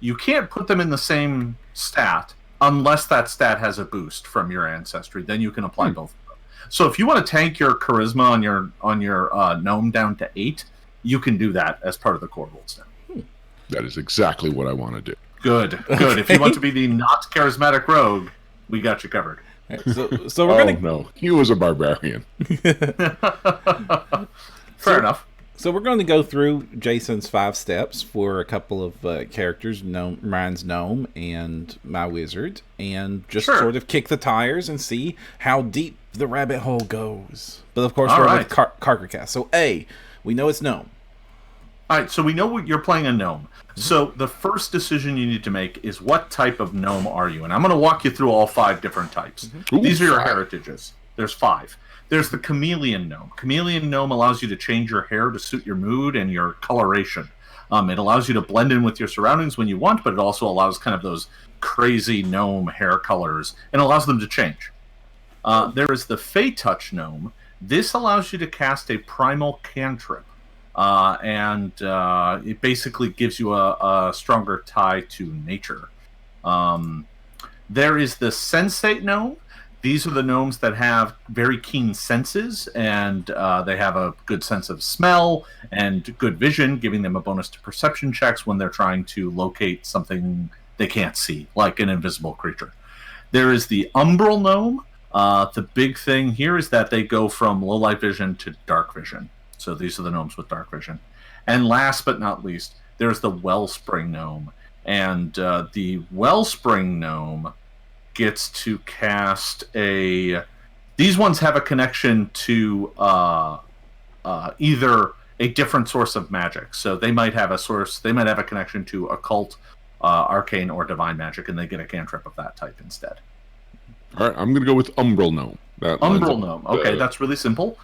Speaker 4: you can't put them in the same stat unless that stat has a boost from your ancestry. Then you can apply both. So if you want to tank your charisma on your gnome down to 8, you can do that as part of the core rules now.
Speaker 2: That is exactly what I want to do.
Speaker 4: Good. If you want to be the not charismatic rogue, we got you covered.
Speaker 1: Right, so we're
Speaker 2: no, he was a barbarian.
Speaker 4: Fair enough.
Speaker 1: So we're going to go through Jason's 5 steps for a couple of characters, Ryan's gnome and my wizard, and just sort of kick the tires and see how deep the rabbit hole goes. But of course, we're with Carkercast. So we know it's gnome.
Speaker 4: All right, so we know you're playing a gnome. So the first decision you need to make is what type of gnome are you? And I'm going to walk you through all 5 different types. These are your heritages. There's 5. There's the chameleon gnome. Chameleon gnome allows you to change your hair to suit your mood and your coloration. It allows you to blend in with your surroundings when you want, but it also allows kind of those crazy gnome hair colors and allows them to change. There is the Fey Touch gnome. This allows you to cast a primal cantrip. And it basically gives you a stronger tie to nature. There is the Sensate Gnome. These are the gnomes that have very keen senses, and they have a good sense of smell and good vision, giving them a bonus to perception checks when they're trying to locate something they can't see, like an invisible creature. There is the Umbral Gnome. The big thing here is that they go from low light vision to dark vision. So these are the gnomes with dark vision. And last but not least, there's the Wellspring Gnome. And the Wellspring Gnome gets to cast a... These ones have a connection to either a different source of magic. So they might have a connection to occult, arcane, or divine magic, and they get a cantrip of that type instead.
Speaker 2: All right, I'm going to go with Umbral Gnome.
Speaker 4: Umbral Gnome. Okay, that's really simple.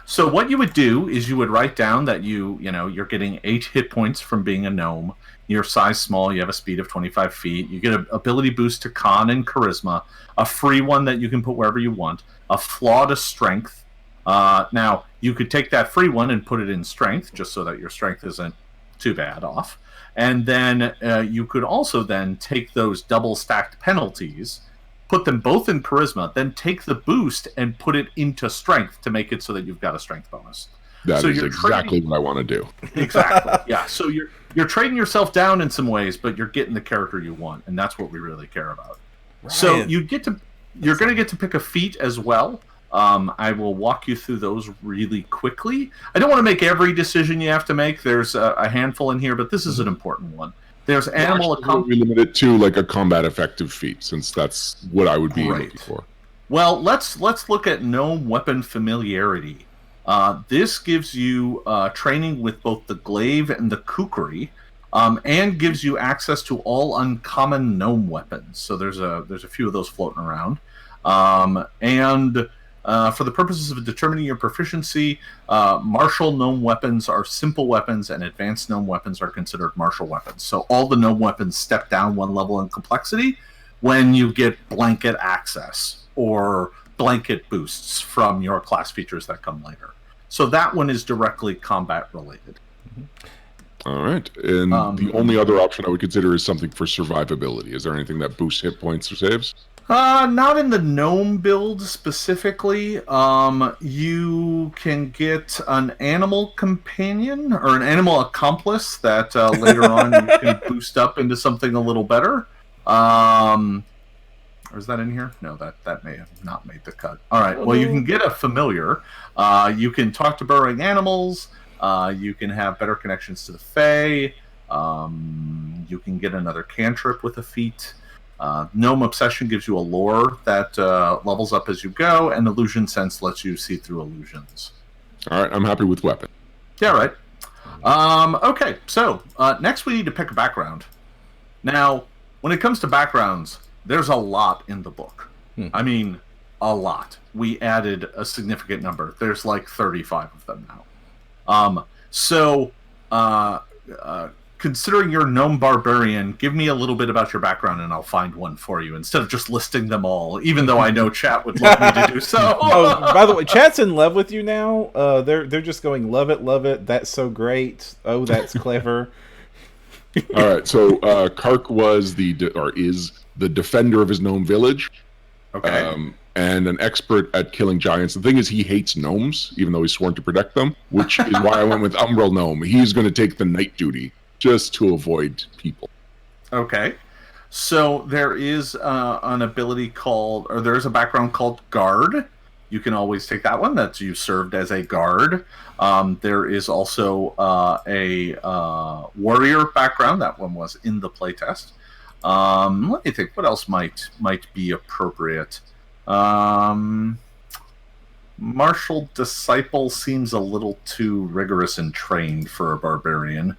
Speaker 4: So what you would do is you would write down that you're getting 8 hit points from being a gnome. You're size small. You have a speed of 25 feet. You get an ability boost to Con and Charisma, a free one that you can put wherever you want, a Flaw to Strength. Now, you could take that free one and put it in Strength, just so that your Strength isn't too bad off. And then you could also then take those double-stacked penalties, put them both in Charisma, then take the boost and put it into Strength to make it so that you've got a Strength bonus.
Speaker 2: That is exactly what I want to do.
Speaker 4: Exactly. Yeah. So you're trading yourself down in some ways, but you're getting the character you want, and that's what we really care about. Right. So you're going to get to pick a feat as well. I will walk you through those really quickly. I don't want to make every decision you have to make. There's a handful in here, but this is an important one. There's animal.
Speaker 2: We limit it to like a combat effective feat, since that's what I would be looking for.
Speaker 4: Well, let's look at Gnome Weapon Familiarity. This gives you training with both the glaive and the kukri, and gives you access to all uncommon gnome weapons. So there's a few of those floating around. For the purposes of determining your proficiency, martial gnome weapons are simple weapons, and advanced gnome weapons are considered martial weapons. So all the gnome weapons step down one level in complexity when you get blanket access or blanket boosts from your class features that come later. So that one is directly combat related.
Speaker 2: All right. And the only other option I would consider is something for survivability. Is there anything that boosts hit points or saves?
Speaker 4: Not in the gnome build specifically. You can get an animal companion or an animal accomplice that later on you can boost up into something a little better. Or is that in here? No, that may have not made the cut. All right. Well, you can get a familiar. You can talk to burrowing animals. You can have better connections to the Fae. You can get another cantrip with a feat. Gnome Obsession gives you a lore that levels up as you go, and Illusion Sense lets you see through illusions.
Speaker 2: All right, I'm happy with Weapon.
Speaker 4: Yeah, right. Okay, so next we need to pick a background. Now, when it comes to backgrounds, there's a lot in the book. I mean, a lot. We added a significant number. There's like 35 of them now. Considering you're Gnome Barbarian, give me a little bit about your background and I'll find one for you instead of just listing them all, even though I know chat would love me to do so.
Speaker 1: Oh, by the way, chat's in love with you now. They're just going, love it, that's so great. Oh, that's clever.
Speaker 2: All right, so Kark was is the defender of his gnome village.
Speaker 4: Okay.
Speaker 2: And an expert at killing giants. The thing is, he hates gnomes, even though he's sworn to protect them, which is why I went with Umbral Gnome. He's going to take the night duty just to avoid people.
Speaker 4: Okay. So there is an ability called, or there is a background called Guard. You can always take that one. That's you served as a guard. There is also a warrior background. That one was in the playtest. Let me think. What else might be appropriate? Martial Disciple seems a little too rigorous and trained for a barbarian.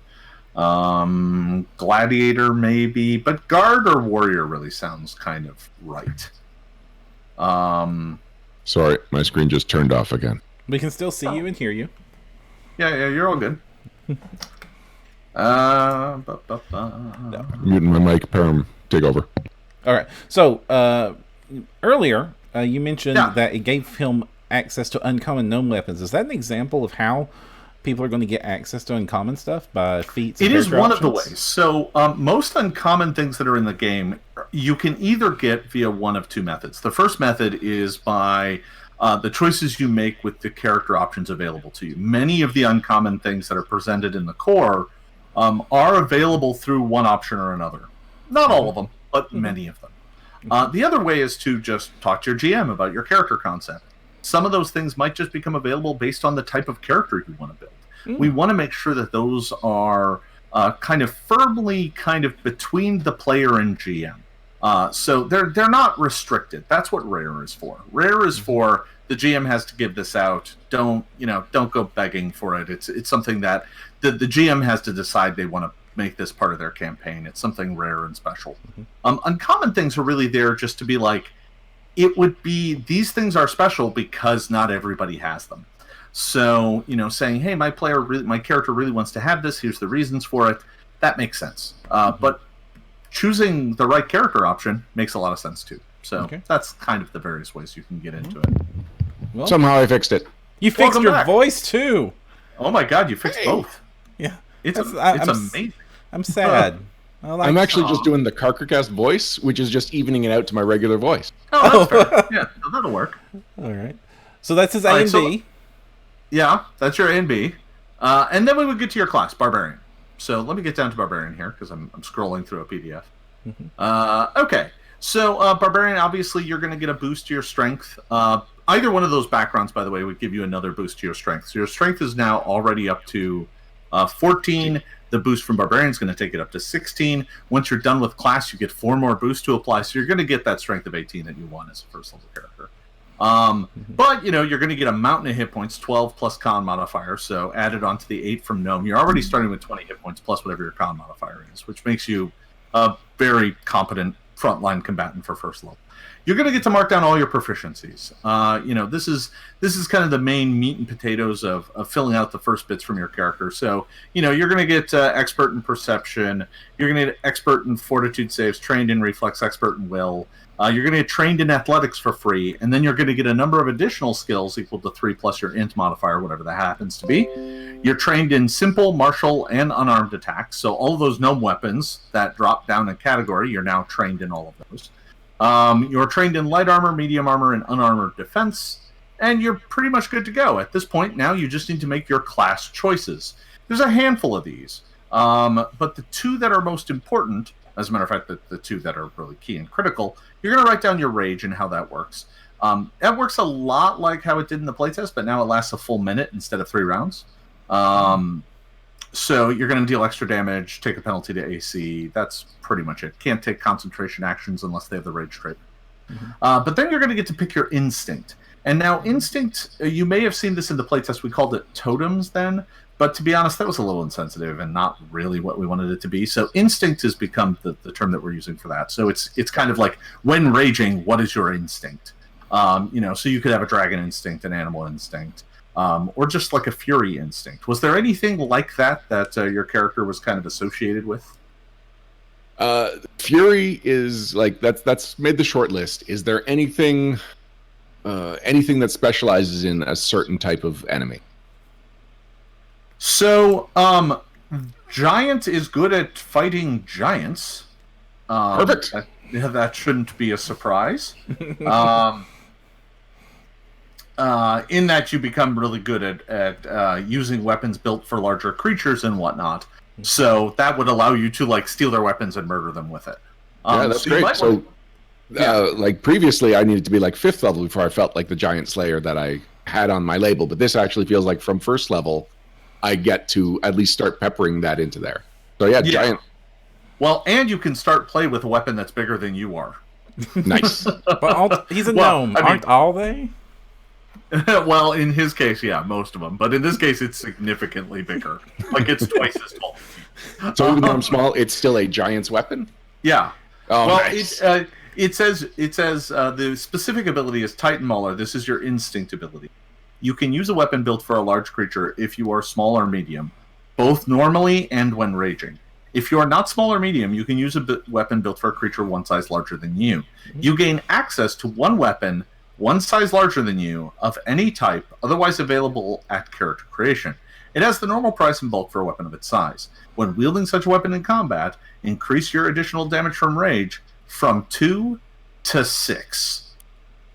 Speaker 4: Gladiator maybe, but guard or warrior really sounds kind of right.
Speaker 2: Sorry, my screen just turned off again.
Speaker 1: We can still see you and hear you.
Speaker 4: Yeah, you're all good.
Speaker 2: Muting my mic, Perram, take over.
Speaker 1: All right. So earlier you mentioned that it gave him access to uncommon gnome weapons. Is that an example of how people are going to get access to uncommon stuff by feats?
Speaker 4: It is one
Speaker 1: options?
Speaker 4: of the ways. So most uncommon things that are in the game, you can either get via one of two methods. The first method is by the choices you make with the character options available to you. Many of the uncommon things that are presented in the core are available through one option or another. Not all of them, but many of them. The other way is to just talk to your GM about your character concept. Some of those things might just become available based on the type of character you want to build. We want to make sure that those are kind of firmly between the player and GM. So they're not restricted. That's what Rare is for. Rare is for the GM has to give this out. Don't go begging for it. It's something that the GM has to decide they want to make this part of their campaign. It's something rare and special. Uncommon things are really there just to be like, these things are special because not everybody has them. So, saying, hey, my character really wants to have this, here's the reasons for it, that makes sense. But choosing the right character option makes a lot of sense too. So that's kind of the various ways you can get into it.
Speaker 2: Well, somehow I fixed it.
Speaker 1: You fixed your voice too.
Speaker 4: Oh my god, you fixed both.
Speaker 1: Yeah.
Speaker 4: It's amazing.
Speaker 1: I'm sad.
Speaker 2: I'm actually just doing the Carkercast voice, which is just evening it out to my regular voice.
Speaker 4: Oh, that's fair. Yeah, that'll work.
Speaker 1: All right. So that's his A and B.
Speaker 4: Yeah, that's your A and B. And then we would get to your class, Barbarian. So let me get down to Barbarian here, because I'm scrolling through a PDF. Okay. So Barbarian, obviously, you're going to get a boost to your strength. Either one of those backgrounds, by the way, would give you another boost to your strength. So your strength is now already up to 14. The boost from Barbarian is going to take it up to 16. Once you're done with class, you get 4 more boosts to apply. So you're going to get that strength of 18 that you want as a first level character. But, you're going to get a mountain of hit points, 12 plus con modifier. So added onto the 8 from Gnome. You're already starting with 20 hit points plus whatever your con modifier is, which makes you a very competent frontline combatant for first level. You're going to get to mark down all your proficiencies. This is kind of the main meat and potatoes of filling out the first bits from your character. So, you're going to get expert in perception. You're going to get expert in fortitude saves, trained in reflex, expert in will. You're going to get trained in athletics for free. And then you're going to get a number of additional skills equal to 3 plus your int modifier, whatever that happens to be. You're trained in simple, martial, and unarmed attacks. So all of those gnome weapons that drop down in category, you're now trained in all of those. You're trained in light armor, medium armor, and unarmored defense, and you're pretty much good to go. At this point, now you just need to make your class choices. There's a handful of these, but the 2 that are most important, as a matter of fact, the 2 that are really key and critical, you're going to write down your rage and how that works. That works a lot like how it did in the playtest, but now it lasts a full minute instead of 3 rounds. So you're going to deal extra damage, take a penalty to AC. That's pretty much it. Can't take concentration actions unless they have the rage trait. But then you're going to get to pick your instinct. And now instinct, you may have seen this in the playtest. We called it totems then. But to be honest, that was a little insensitive and not really what we wanted it to be. So instinct has become the term that we're using for that. So it's kind of like, when raging, what is your instinct? So you could have a dragon instinct, an animal instinct. Or just like a fury instinct. Was there anything like that your character was kind of associated with?
Speaker 2: Fury is like that's made the short list. Is there anything that specializes in a certain type of enemy?
Speaker 4: So, Giant is good at fighting giants.
Speaker 2: Perfect.
Speaker 4: That shouldn't be a surprise. In that you become really good at using weapons built for larger creatures and whatnot. So that would allow you to steal their weapons and murder them with it.
Speaker 2: Yeah, that's great. So, previously I needed to be 5th level before I felt like the Giant Slayer that I had on my label, but this actually feels like from 1st level I get to at least start peppering that into there. So yeah. Giant.
Speaker 4: Well, and you can start play with a weapon that's bigger than you are.
Speaker 2: Nice.
Speaker 1: But he's a gnome. Aren't all they?
Speaker 4: Well, in his case, yeah, most of them. But in this case, it's significantly bigger. It's twice as tall.
Speaker 2: So even though I'm small, it's still a giant's weapon?
Speaker 4: Yeah.
Speaker 2: Oh,
Speaker 4: well,
Speaker 2: nice.
Speaker 4: it says the specific ability is Titan Mauler. This is your instinct ability. You can use a weapon built for a large creature if you are small or medium, both normally and when raging. If you are not small or medium, you can use a weapon built for a creature one size larger than you. You gain access to one weapon one size larger than you of any type, otherwise available at character creation. It has the normal price and bulk for a weapon of its size. When wielding such a weapon in combat, increase your additional damage from rage from 2 to 6.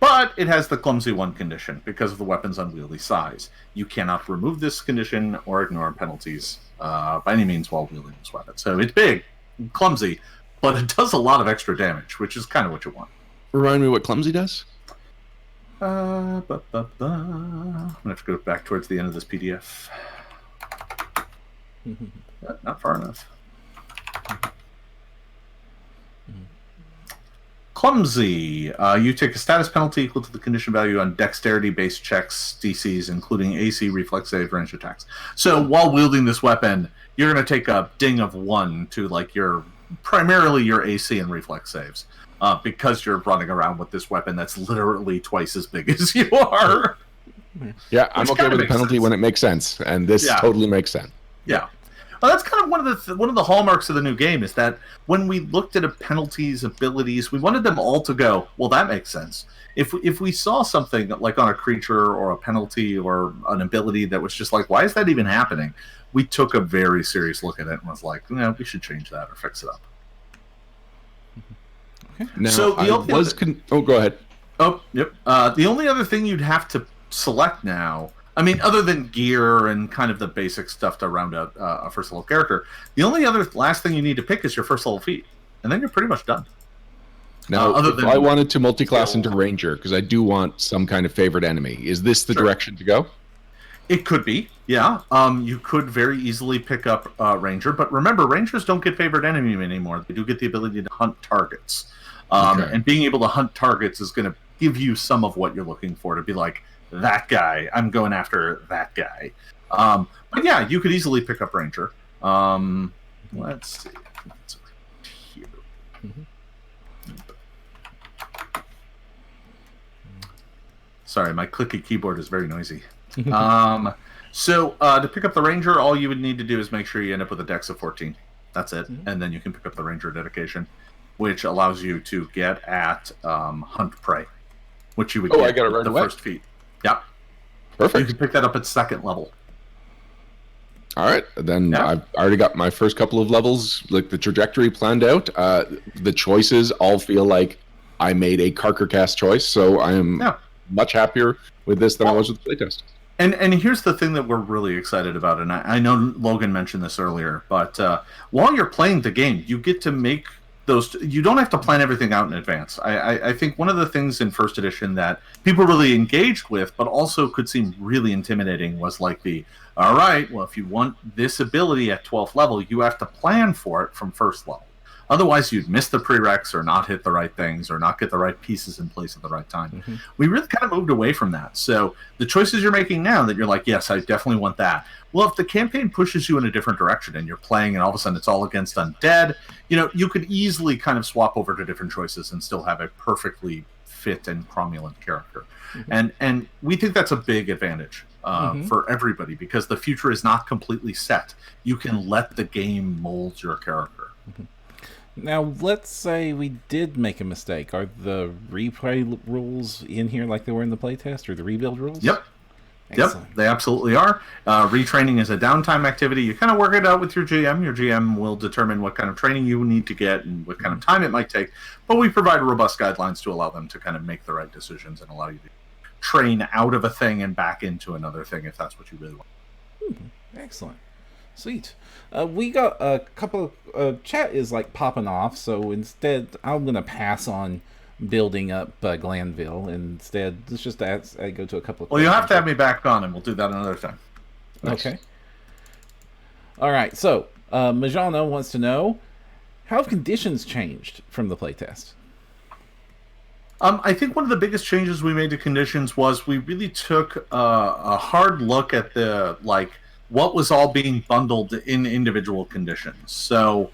Speaker 4: But it has the Clumsy 1 condition because of the weapon's unwieldy size. You cannot remove this condition or ignore penalties by any means while wielding this weapon. So it's big, clumsy, but it does a lot of extra damage, which is kind of what you want.
Speaker 2: Remind me what Clumsy does?
Speaker 4: I'm going to have to go back towards the end of this PDF. Not far enough. Clumsy. You take a status penalty equal to the condition value on dexterity-based checks, DCs, including AC, reflex save, range attacks. So while wielding this weapon, you're going to take a ding of 1 to like primarily your AC and reflex saves, because you're running around with this weapon that's literally twice as big as you are.
Speaker 2: Yeah, I'm okay with the penalty when it makes sense, and this totally makes sense.
Speaker 4: Yeah. Well, that's kind of one of the hallmarks of the new game is that when we looked at penalties, abilities, we wanted them all to go, well, that makes sense. If we saw something like on a creature or a penalty or an ability that was just like, why is that even happening? We took a very serious look at it and was like, no, we should change that or fix it up.
Speaker 2: Okay. Now, so go ahead.
Speaker 4: Oh, yep. The only other thing you'd have to select now, I mean, other than gear and kind of the basic stuff to round out a first level character, the only other last thing you need to pick is your first level feat, and then you're pretty much done.
Speaker 2: Now, if I wanted to multi-class into Ranger, because I do want some kind of favorite enemy, is this the direction to go?
Speaker 4: It could be, yeah. You could very easily pick up Ranger, but remember, Rangers don't get favorite enemy anymore. They do get the ability to hunt targets. And being able to hunt targets is going to give you some of what you're looking for, to be like, that guy, I'm going after that guy. But yeah, you could easily pick up Ranger. Let's see. It's right here. Sorry, my clicky keyboard is very noisy. So to pick up the Ranger, all you would need to do is make sure you end up with a dex of 14. That's it. And then you can pick up the Ranger dedication, which allows you to get at Hunt Prey, which you would get
Speaker 2: I got it right
Speaker 4: the
Speaker 2: away.
Speaker 4: first feat. Yep.
Speaker 2: Perfect.
Speaker 4: You can pick that up at 2nd level.
Speaker 2: All right. Then I've already got my first couple of levels, like the trajectory planned out. The choices all feel like I made a Carkercast choice, so I am much happier with this than I was with the playtest.
Speaker 4: And here's the thing that we're really excited about, and I know Logan mentioned this earlier, but while you're playing the game, you get to make those. You don't have to plan everything out in advance. I think one of the things in First Edition that people really engaged with, but also could seem really intimidating, was like all right, well, if you want this ability at 12th level, you have to plan for it from 1st level. Otherwise, you'd miss the prereqs or not hit the right things or not get the right pieces in place at the right time. We really kind of moved away from that. So the choices you're making now that you're like, yes, I definitely want that. Well, if the campaign pushes you in a different direction and you're playing and all of a sudden it's all against undead, you could easily kind of swap over to different choices and still have a perfectly fit and cromulent character. And we think that's a big advantage for everybody, because the future is not completely set. You can let the game mold your character.
Speaker 1: Now, let's say we did make a mistake. Are the replay rules in here like they were in the playtest, or the rebuild rules?
Speaker 4: Yep.
Speaker 1: Excellent.
Speaker 4: Yep, they absolutely are. Retraining is a downtime activity. You kind of work it out with your GM. Your GM will determine what kind of training you need to get and what kind of time it might take. But we provide robust guidelines to allow them to kind of make the right decisions and allow you to train out of a thing and back into another thing if that's what you really want.
Speaker 1: Excellent. Sweet. We got a couple of chat is like popping off, so instead I'm going to pass on building up Glanville. Instead, let's just go to a couple of
Speaker 4: Well, you'll have to have me back on, and we'll do that another time.
Speaker 1: Nice. Okay. All right, so Majano wants to know, how have conditions changed from the playtest?
Speaker 4: I think one of the biggest changes we made to conditions was we really took a hard look at the what was all being bundled in individual conditions. So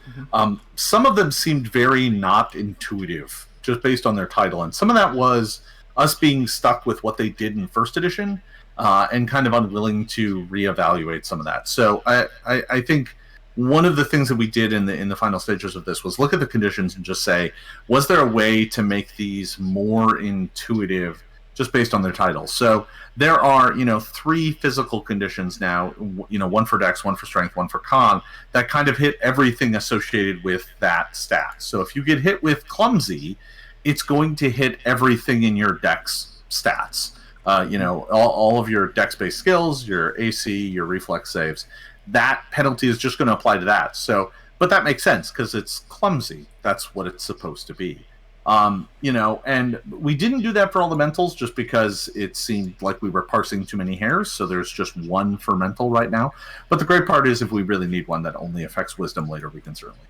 Speaker 4: some of them seemed very not intuitive, just based on their title. And some of that was us being stuck with what they did in First Edition and kind of unwilling to reevaluate some of that. So I think one of the things that we did in the final stages of this was look at the conditions and just say, was there a way to make these more intuitive just based on their titles. So there are, 3 physical conditions now, one for Dex, one for Strength, one for Con, that kind of hit everything associated with that stat. So if you get hit with Clumsy, it's going to hit everything in your Dex stats. All of your Dex-based skills, your AC, your reflex saves. That penalty is just going to apply to that. So, but that makes sense because it's Clumsy. That's what it's supposed to be. And we didn't do that for all the mentals just because it seemed like we were parsing too many hairs, so there's just one for mental right now. But the great part is if we really need one that only affects wisdom later, we can certainly.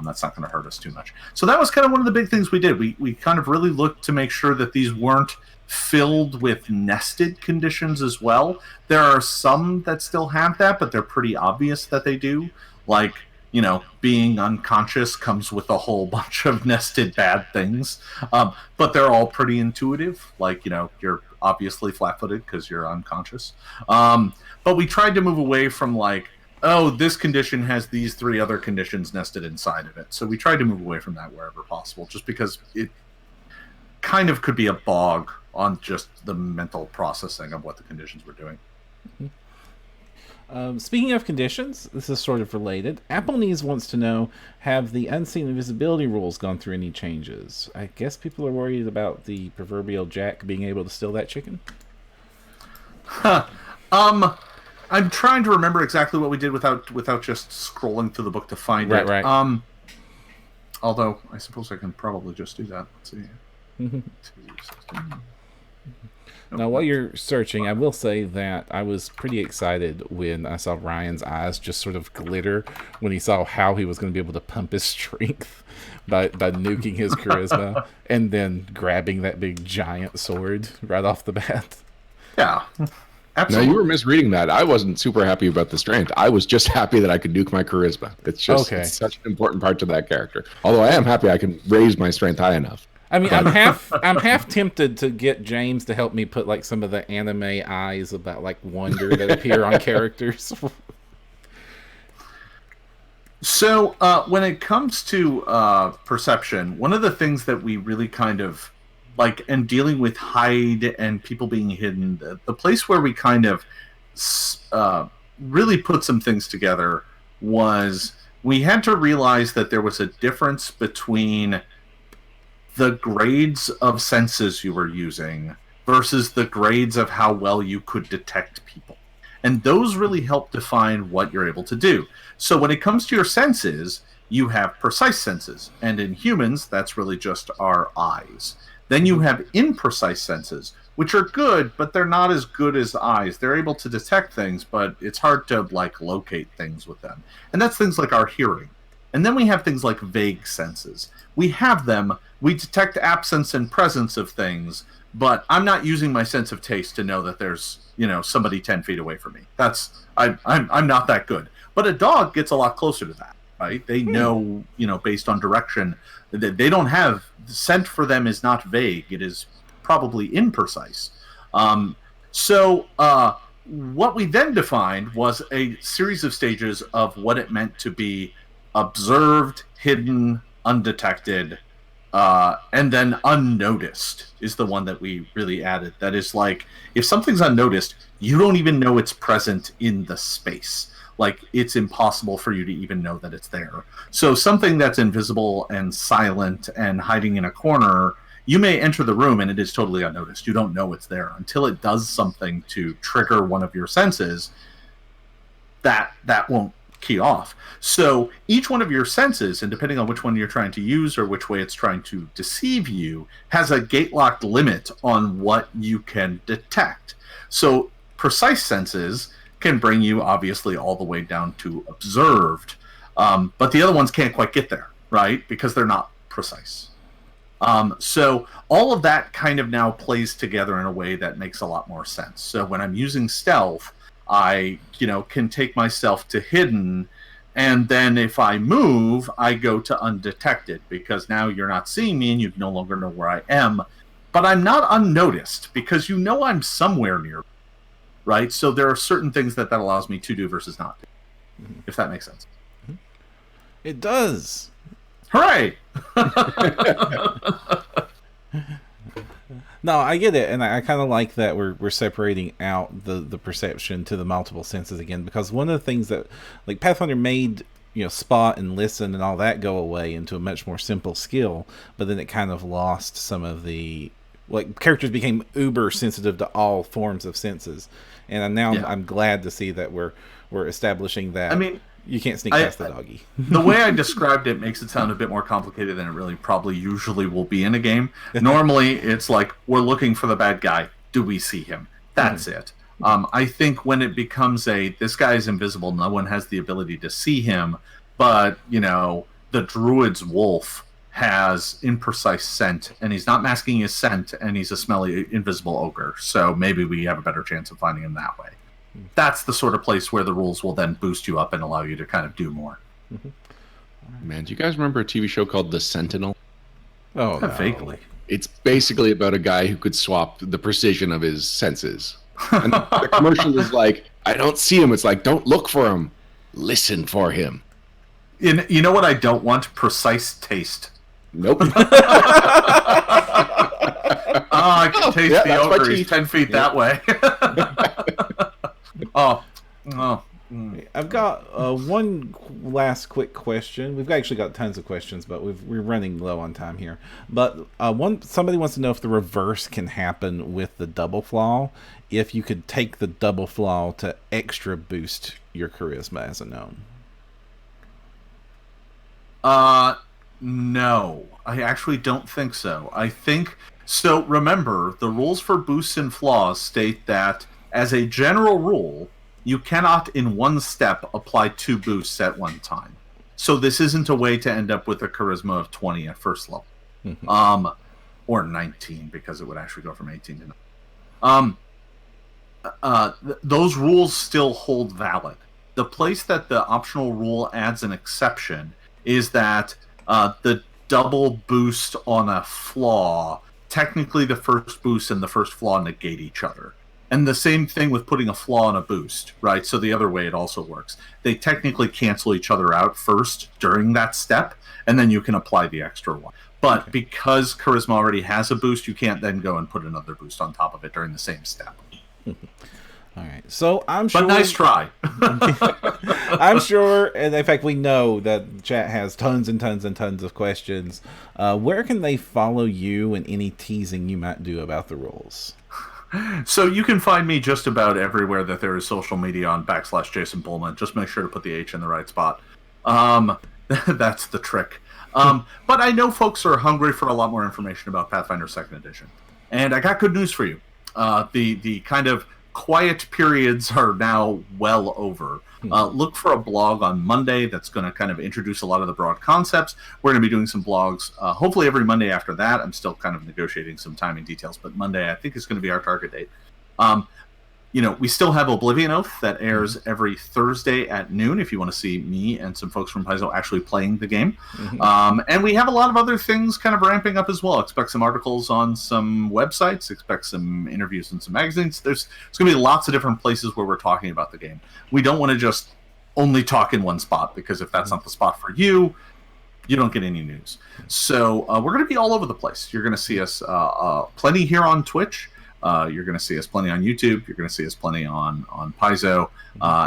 Speaker 4: That's not going to hurt us too much. So that was kind of one of the big things we did. We kind of really looked to make sure that these weren't filled with nested conditions as well. There are some that still have that, but they're pretty obvious that they do. Like, being unconscious comes with a whole bunch of nested bad things. But they're all pretty intuitive. Like, you're obviously flat-footed because you're unconscious. But we tried to move away from like, oh, this condition has these 3 other conditions nested inside of it. So we tried to move away from that wherever possible, just because it kind of could be a bog on just the mental processing of what the conditions were doing.
Speaker 1: Speaking of conditions, this is sort of related. Appleknees wants to know, have the unseen invisibility rules gone through any changes? I guess people are worried about the proverbial Jack being able to steal that chicken.
Speaker 4: I'm trying to remember exactly what we did without just scrolling through the book to find it.
Speaker 1: Right.
Speaker 4: Although I suppose I can probably just do that. Let's see.
Speaker 1: Now, while you're searching, I will say that I was pretty excited when I saw Ryan's eyes just sort of glitter when he saw how he was going to be able to pump his strength by nuking his charisma and then grabbing that big giant sword right off the bat.
Speaker 4: Yeah, absolutely.
Speaker 2: Now, you were misreading that. I wasn't super happy about the strength. I was just happy that I could nuke my charisma. It's just It's such an important part to that character. Although I am happy I can raise my strength high enough.
Speaker 1: I mean, I'm half tempted to get James to help me put like some of the anime eyes about like wonder that appear on characters.
Speaker 4: So when it comes to perception, one of the things that we really kind of like, and dealing with hide and people being hidden, the place where we kind of really put some things together was we had to realize that there was a difference between the grades of senses you were using versus the grades of how well you could detect people. And those really help define what you're able to do. So when it comes to your senses, you have precise senses. And in humans, that's really just our eyes. Then you have imprecise senses, which are good, but they're not as good as eyes. They're able to detect things, but it's hard to like locate things with them. And that's things like our hearing. And then we have things like vague senses. We have them. We detect absence and presence of things, but I'm not using my sense of taste to know that there's, somebody 10 feet away from me. I'm not that good. But a dog gets a lot closer to that, right? They know, based on direction, that they don't have scent for them is not vague. It is probably imprecise. So what we then defined was a series of stages of what it meant to be observed, hidden, undetected, and then unnoticed is the one that we really added. That is like, if something's unnoticed, you don't even know it's present in the space. Like, it's impossible for you to even know that it's there. So something that's invisible and silent and hiding in a corner, you may enter the room and it is totally unnoticed. You don't know it's there until it does something to trigger one of your senses. That won't key off. So each one of your senses, and depending on which one you're trying to use or which way it's trying to deceive you, has a gate-locked limit on what you can detect. So precise senses can bring you obviously all the way down to observed, but the other ones can't quite get there, right? Because they're not precise. So all of that kind of now plays together in a way that makes a lot more sense. So when I'm using stealth, I, can take myself to hidden, and then if I move, I go to undetected, because now you're not seeing me and you no longer know where I am. But I'm not unnoticed, because I'm somewhere near, right? So there are certain things that allows me to do versus not do, if that makes sense.
Speaker 1: It does.
Speaker 4: Hooray!
Speaker 1: No, I get it, and I kind of like that we're separating out the perception to the multiple senses again, because one of the things that like Pathfinder made, spot and listen and all that go away into a much more simple skill, but then it kind of lost some of the characters became uber sensitive to all forms of senses, and now I'm glad to see that we're establishing that.
Speaker 4: I mean,
Speaker 1: you can't sneak past the doggy.
Speaker 4: The way I described it makes it sound a bit more complicated than it really probably usually will be in a game. Normally, it's like, we're looking for the bad guy. Do we see him? That's it. I think when it becomes this guy is invisible, no one has the ability to see him, but, the druid's wolf has imprecise scent, and he's not masking his scent, and he's a smelly, invisible ogre, so maybe we have a better chance of finding him that way. That's the sort of place where the rules will then boost you up and allow you to kind of do more.
Speaker 2: Man, do you guys remember a TV show called The Sentinel?
Speaker 1: Oh, no.
Speaker 4: Vaguely.
Speaker 2: It's basically about a guy who could swap the precision of his senses. And the commercial is like, I don't see him. It's like, don't look for him. Listen for him.
Speaker 4: You know what I don't want? Precise taste.
Speaker 2: Nope.
Speaker 4: I can taste the ogre. He's 10 feet that way.
Speaker 1: I've got one last quick question. We've actually got tons of questions, but we're running low on time here. But somebody wants to know if the reverse can happen with the double flaw. If you could take the double flaw to extra boost your charisma as a gnome.
Speaker 4: No, I actually don't think so. So remember, the rules for boosts and flaws state that, as a general rule, you cannot in one step apply 2 boosts at one time. So this isn't a way to end up with a charisma of 20 at first level. Or 19, because it would actually go from 18 to 9. Those rules still hold valid. The place that the optional rule adds an exception is that the double boost on a flaw, technically the first boost and the first flaw negate each other. And the same thing with putting a flaw on a boost, right? So the other way it also works. They technically cancel each other out first during that step, and then you can apply the extra one. But because charisma already has a boost, you can't then go and put another boost on top of it during the same step.
Speaker 1: All right. So I'm sure.
Speaker 4: But nice try.
Speaker 1: I'm sure, and in fact, we know that the chat has tons and tons and tons of questions. Where can they follow you and any teasing you might do about the rules?
Speaker 4: So you can find me just about everywhere that there is social media on /Jason Bulmahn. Just make sure to put the H in the right spot. That's the trick. But I know folks are hungry for a lot more information about Pathfinder Second Edition. And I got good news for you. The kind of quiet periods are now well over. Look for a blog on Monday that's going to kind of introduce a lot of the broad concepts. We're going to be doing some blogs hopefully every Monday after that. I'm still kind of negotiating some timing details, but Monday I think is going to be our target date. We still have Oblivion Oath that airs every Thursday at noon if you want to see me and some folks from Paizo actually playing the game. And we have a lot of other things kind of ramping up as well. Expect some articles on some websites, expect some interviews in some magazines. There's going to be lots of different places where we're talking about the game. We don't want to just only talk in one spot, because if that's not the spot for you, you don't get any news. So we're going to be all over the place. You're going to see us plenty here on Twitch. You're going to see us plenty on YouTube. You're going to see us plenty on Paizo.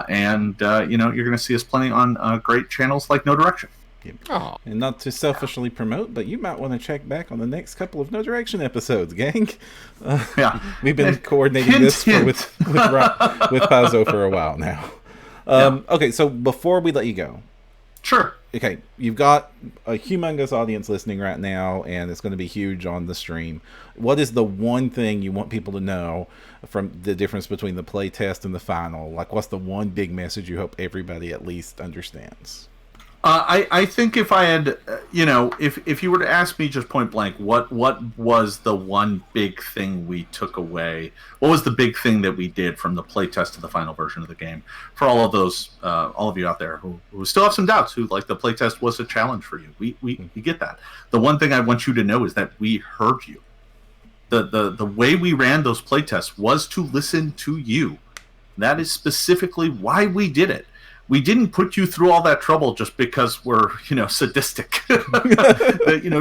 Speaker 4: And you're going to see us plenty on great channels like No Direction.
Speaker 1: Oh. And not to selfishly promote, but you might want to check back on the next couple of No Direction episodes, gang. We've been coordinating this with Paizo for a while now. Okay, so before we let you go.
Speaker 4: Sure.
Speaker 1: Okay, you've got a humongous audience listening right now, and it's going to be huge on the stream. What is the one thing you want people to know from the difference between the play test and the final? Like, what's the one big message you hope everybody at least understands?
Speaker 4: I think if I had, if you were to ask me just point blank, what was the one big thing we took away? What was the big thing that we did from the playtest to the final version of the game? For all of those, all of you out there who still have some doubts, who like the playtest was a challenge for you, we get that. The one thing I want you to know is that we heard you. The way we ran those playtests was to listen to you. That is specifically why we did it. we didn't put you through all that trouble just because we're, sadistic.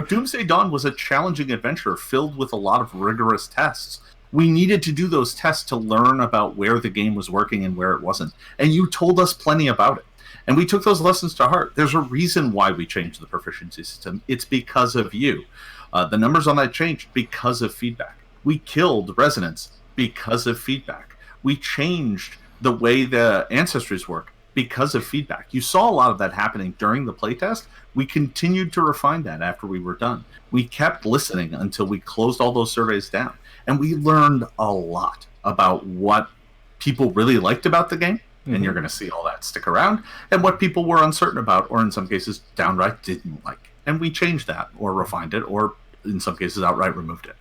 Speaker 4: Doomsday Dawn was a challenging adventure filled with a lot of rigorous tests. We needed to do those tests to learn about where the game was working and where it wasn't. And you told us plenty about it. And we took those lessons to heart. There's a reason why we changed the proficiency system. It's because of you. The numbers on that changed because of feedback. We killed resonance because of feedback. We changed the way the ancestries work because of feedback. You saw a lot of that happening during the playtest. We continued to refine that after we were done. We kept listening until we closed all those surveys down. And we learned a lot about what people really liked about the game, and you're going to see all that stick around, and what people were uncertain about, or in some cases downright didn't like. And we changed that, or refined it, or in some cases outright removed it.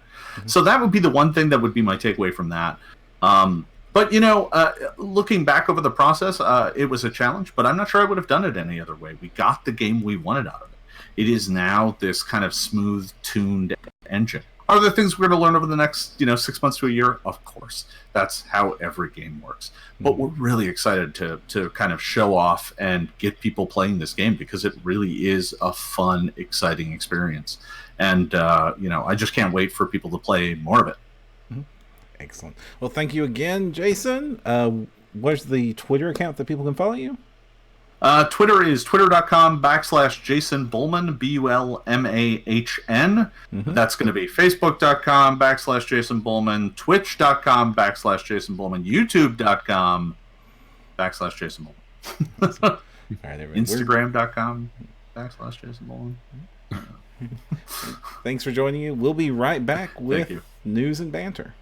Speaker 4: So that would be the one thing that would be my takeaway from that. But, looking back over the process, it was a challenge, but I'm not sure I would have done it any other way. We got the game we wanted out of it. It is now this kind of smooth, tuned engine. Are there things we're going to learn over the next, 6 months to a year? Of course. That's how every game works. But we're really excited to kind of show off and get people playing this game because it really is a fun, exciting experience. And, I just can't wait for people to play more of it.
Speaker 1: Excellent. Well, thank you again, Jason. What's the Twitter account that people can follow you?
Speaker 4: Twitter is twitter.com/Jason Bulmahn, Bulmahn. That's going to be facebook.com/Jason Bulmahn, twitch.com/Jason Bulmahn, youtube.com/Jason Bulmahn, instagram.com/Jason Bulmahn.
Speaker 1: Thanks for joining you. We'll be right back with news and banter.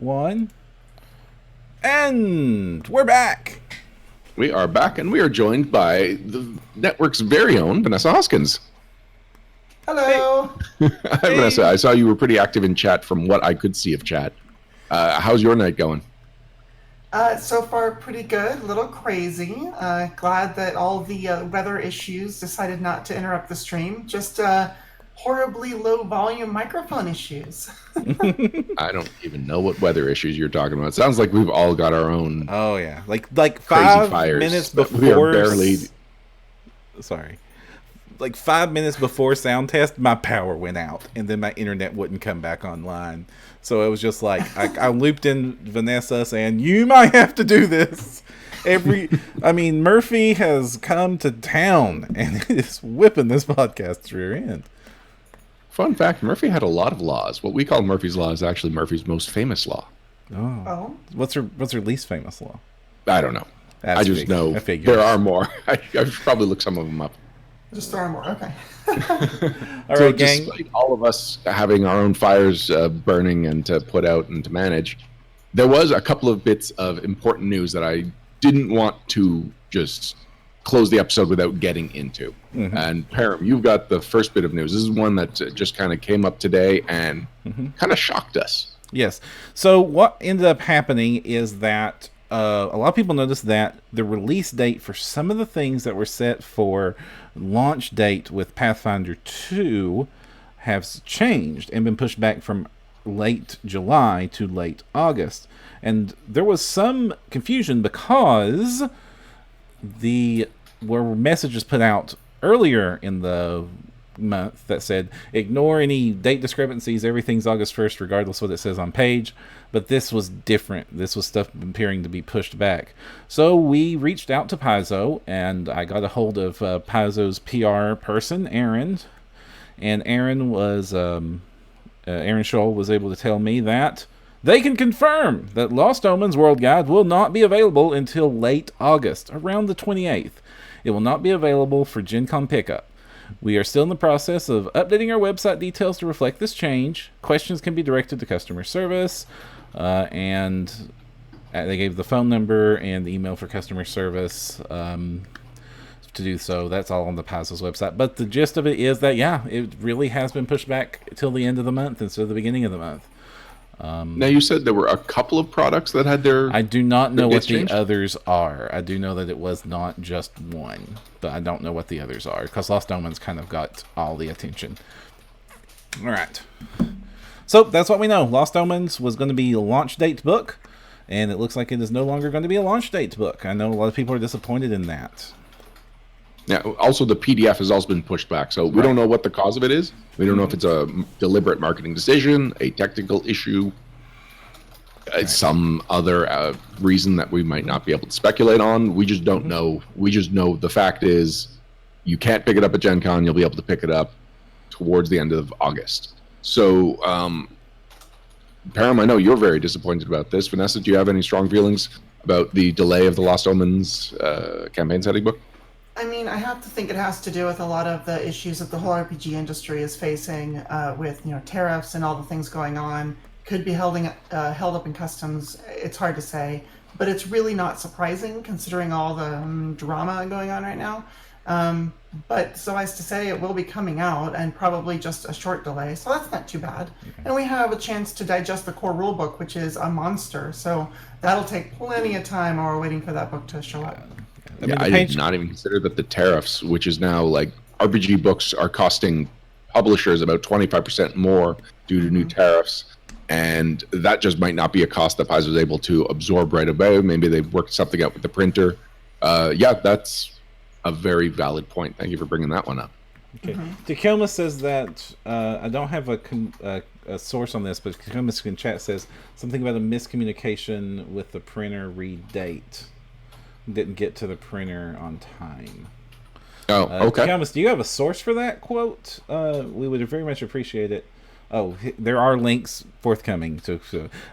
Speaker 1: 1. And we're back.
Speaker 2: We are back, and we are joined by the network's very own Vanessa Hoskins.
Speaker 5: Hello.
Speaker 2: Hi, Vanessa. I saw you were pretty active in chat from what I could see of chat. How's your night going?
Speaker 5: So far, pretty good. A little crazy. Glad that all the weather issues decided not to interrupt the stream. Just horribly low volume microphone issues.
Speaker 2: I don't even know what weather issues you're talking about. It sounds like we've all got our own.
Speaker 1: Oh yeah, like
Speaker 2: crazy
Speaker 1: 5
Speaker 2: fires
Speaker 1: minutes
Speaker 2: that
Speaker 1: before.
Speaker 2: we are barely.
Speaker 1: Sorry, like 5 minutes before sound test, my power went out, and then my internet wouldn't come back online. So it was just like I looped in Vanessa saying, "You might have to do this." Murphy has come to town and is whipping this podcast's rear end.
Speaker 2: Fun fact, Murphy had a lot of laws. What we call Murphy's Law is actually Murphy's most famous law.
Speaker 1: Oh. What's her least famous law?
Speaker 2: I don't know. I just know there are more. I should probably look some of them up.
Speaker 5: Just throw more. Okay.
Speaker 1: All
Speaker 2: So
Speaker 1: right, gang.
Speaker 2: despite all of us having our own fires burning and to put out and to manage, there was a couple of bits of important news that I didn't want to just close the episode without getting into. Mm-hmm. And Perram, you've got the first bit of news. This is one that just kind of came up today and kind of shocked us.
Speaker 1: Yes. So what ended up happening is that a lot of people noticed that the release date for some of the things that were set for launch date with Pathfinder 2 have changed and been pushed back from late July to late August. And there was some confusion because there were messages put out earlier in the month that said, ignore any date discrepancies, everything's August 1st regardless of what it says on page. But this was different. This was stuff appearing to be pushed back. So we reached out to Paizo, and I got a hold of Paizo's PR person, Aaron. And Aaron Scholl was able to tell me that they can confirm that Lost Omens World Guide will not be available until late August, around the 28th. It will not be available for Gen Con pickup. We are still in the process of updating our website details to reflect this change. Questions can be directed to customer service, and they gave the phone number and the email for customer service to do so. That's all on the Paizo's website. But the gist of it is that, yeah, it really has been pushed back till the end of the month instead of the beginning of the month.
Speaker 2: Now, you said there were a couple of products that had their...
Speaker 1: I do not know what the others are. I do know that it was not just one, but I don't know what the others are, because Lost Omens kind of got all the attention. All right. So, that's what we know. Lost Omens was going to be a launch date book, and it looks like it is no longer going to be a launch date book. I know a lot of people are disappointed in that.
Speaker 2: Yeah, also the PDF has also been pushed back, so we don't know what the cause of it is. We don't know if it's a deliberate marketing decision, a technical issue, some other reason that we might not be able to speculate on. We just don't know. We just know the fact is you can't pick it up at Gen Con. You'll be able to pick it up towards the end of August. So, Perram, I know you're very disappointed about this. Vanessa, do you have any strong feelings about the delay of the Lost Omens campaign setting book?
Speaker 5: I mean, I have to think it has to do with a lot of the issues that the whole RPG industry is facing with, tariffs and all the things going on. Could be held up in customs. It's hard to say, but it's really not surprising considering all the drama going on right now. But suffice to say, it will be coming out and probably just a short delay, so that's not too bad. And we have a chance to digest the core rulebook, which is a monster, so that'll take plenty of time while we're waiting for that book to show up.
Speaker 2: I did not even consider that the tariffs, which is now like RPG books are costing publishers about 25% more due to new tariffs. And that just might not be a cost that Paizo is able to absorb right away. Maybe they've worked something out with the printer. Yeah, that's a very valid point. Thank you for bringing that one up.
Speaker 1: Okay. Tacoma says that, I don't have a source on this, but Tacoma in chat says something about a miscommunication with the printer read date. Didn't get to the printer on time.
Speaker 2: Oh, okay.
Speaker 1: Tacoma, do you have a source for that quote? We would very much appreciate it. Oh, there are links forthcoming. So